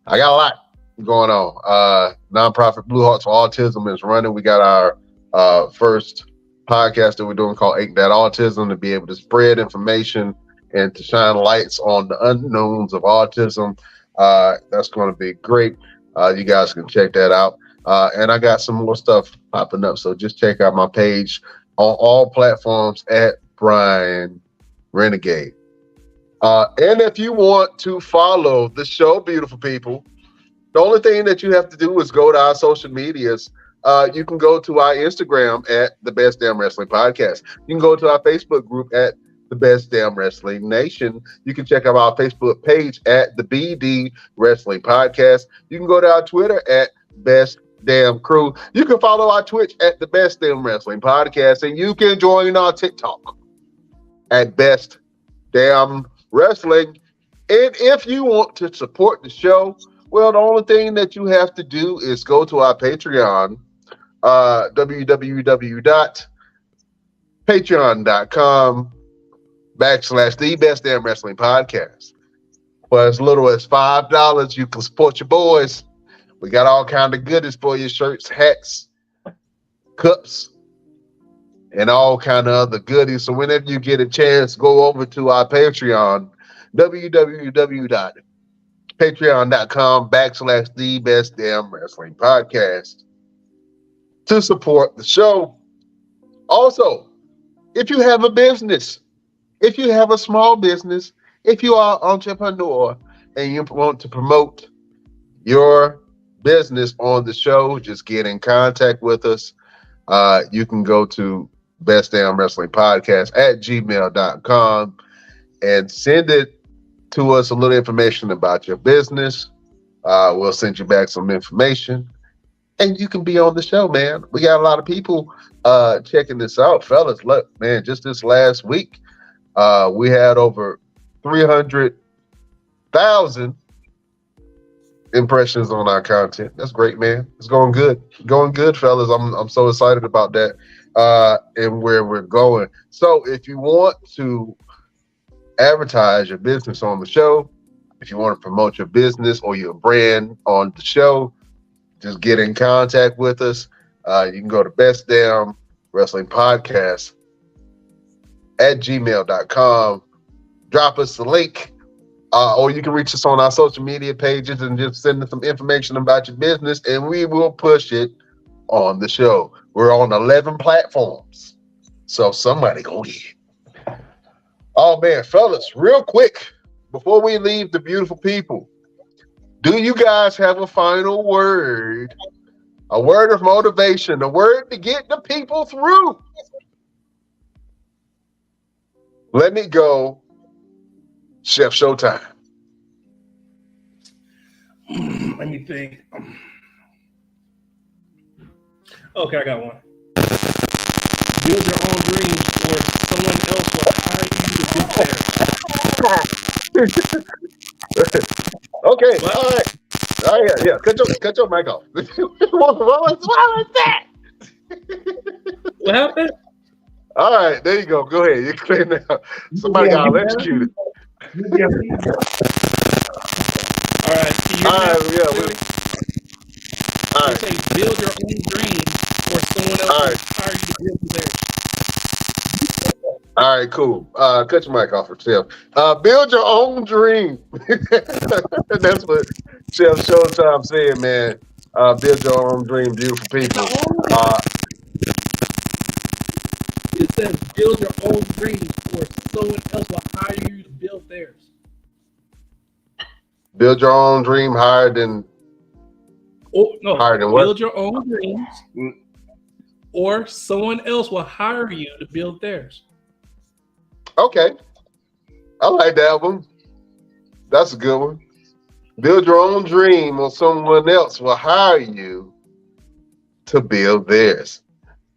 lot going on. Nonprofit Blue Hearts for Autism is running. We got our first podcast that we're doing called Ain't That Autism, to be able to spread information and to shine lights on the unknowns of autism. That's going to be great. You guys can check that out. And I got some more stuff popping up. So just check out my page on all platforms at Brian Renegade. And if you want to follow the show, beautiful people, the only thing that you have to do is go to our social medias. You can go to our Instagram at The Best Damn Wrestling Podcast. You can go to our Facebook group at The Best Damn Wrestling Nation. You can check out our Facebook page at The BD Wrestling Podcast. You can go to our Twitter at Best Damn Crew. You can follow our Twitch at The Best Damn Wrestling Podcast. And you can join our TikTok at Best Damn Wrestling. And if you want to support the show, well, the only thing that you have to do is go to our Patreon, www.patreon.com/The Best Damn Wrestling Podcast. For as little as $5, you can support your boys. We got all kind of goodies for you: shirts, hats, cups, and all kind of other goodies. So whenever you get a chance, go over to our Patreon, www.patreon.com/The Best Damn Wrestling Podcast, to support the show. Also, if you have a business, if you have a small business, if you are an entrepreneur and you want to promote your business on the show, just get in contact with us. You can go to Best Damn Wrestling Podcast at gmail.com and send it to us, a little information about your business. We'll send you back some information and you can be on the show, man. We got a lot of people checking this out, fellas. Look, man, just this last week, we had over 300,000 impressions on our content. That's great, man. It's going good. Going good, fellas. I'm so excited about that and where we're going. So if you want to advertise your business on the show, if you want to promote your business or your brand on the show, just get in contact with us. You can go to Best Damn Wrestling Podcast at gmail.com. Drop us the link, or you can reach us on our social media pages and just send us some information about your business, and we will push it on the show. We're on 11 platforms, so somebody go get it. Oh man, fellas, real quick, before we leave the beautiful people, do you guys have a final word? A word of motivation, a word to get the people through? Let me go. Chef Showtime. Let me think. Okay, I got one. Build your own dreams, or someone else will hire you to build theirs. Okay, all right. Oh yeah, yeah. Cut your mic off. what was that? What happened? All right, there you go. Go ahead. You clear now. Somebody got electrocuted. All right. All right, yeah. All right. Say build your own dream, or someone else will hire you to build theirs. All right, cool. Cut your mic off for Chef. Build your own dream. That's what Chef Showtime said, man. Build your own dream, beautiful people. It says build your own dream, or someone else will hire you to build theirs. Build your own dream higher than what? Build your own dreams, or someone else will hire you to build theirs. Okay. I like that one. That's a good one. Build your own dream, or someone else will hire you to build theirs.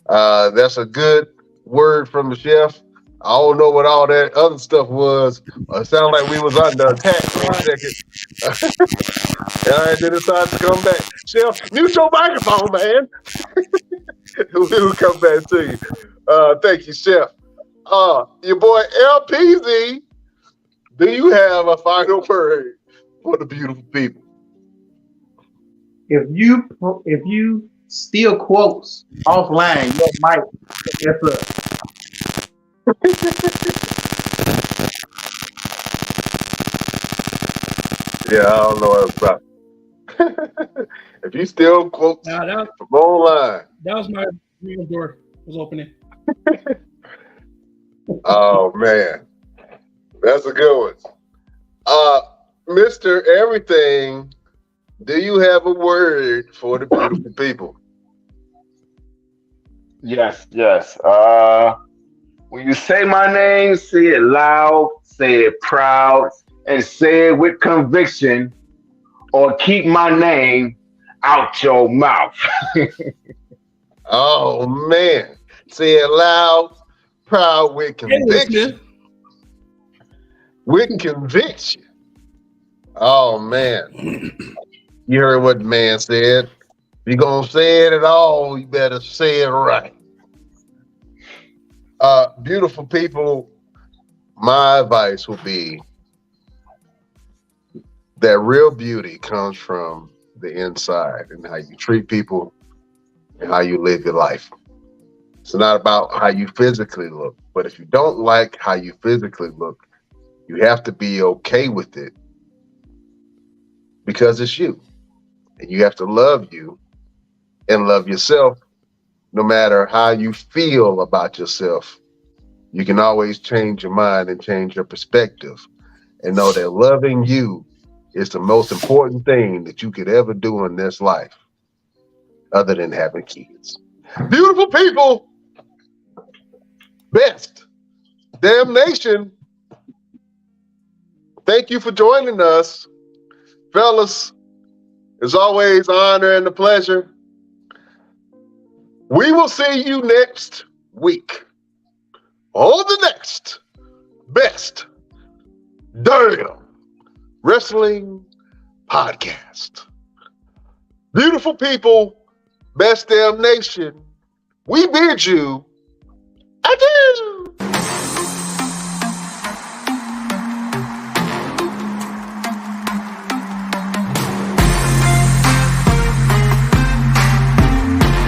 That's a good word from the chef. I don't know what all that other stuff was. It sounded like we was under attack for a second. And I did decide to come back. Chef, mute your microphone, man. We'll come back to you. Thank you, Chef. Your boy LPZ, do you have a final word for the beautiful people? If you steal quotes offline, your mic gets up. Yeah, I don't know what I was about. If you still quote Nah, from online. that was my real door was opening. Oh man, that's a good one. Mr. Everything, do you have a word for the beautiful people? Yes, yes. When you say my name, say it loud, say it proud, and say it with conviction, or keep my name out your mouth. Oh man, say it loud, proud with Hey, conviction. Smith. With conviction. Oh man, you heard what the man said. If you're gonna say it at all, you better say it right. Beautiful people, my advice will be that real beauty comes from the inside and how you treat people and how you live your life. It's not about how you physically look, but if you don't like how you physically look, you have to be okay with it because it's you. And you have to love you and love yourself no matter how you feel about yourself. You can always change your mind and change your perspective and know that loving you is the most important thing that you could ever do in this life other than having kids. Beautiful people, best damn nation. Thank you for joining us. Fellas, it's always an honor and a pleasure. We will see you next week on the next Best Damn Wrestling Podcast. Beautiful people, Best Damn Nation, we bid you adieu.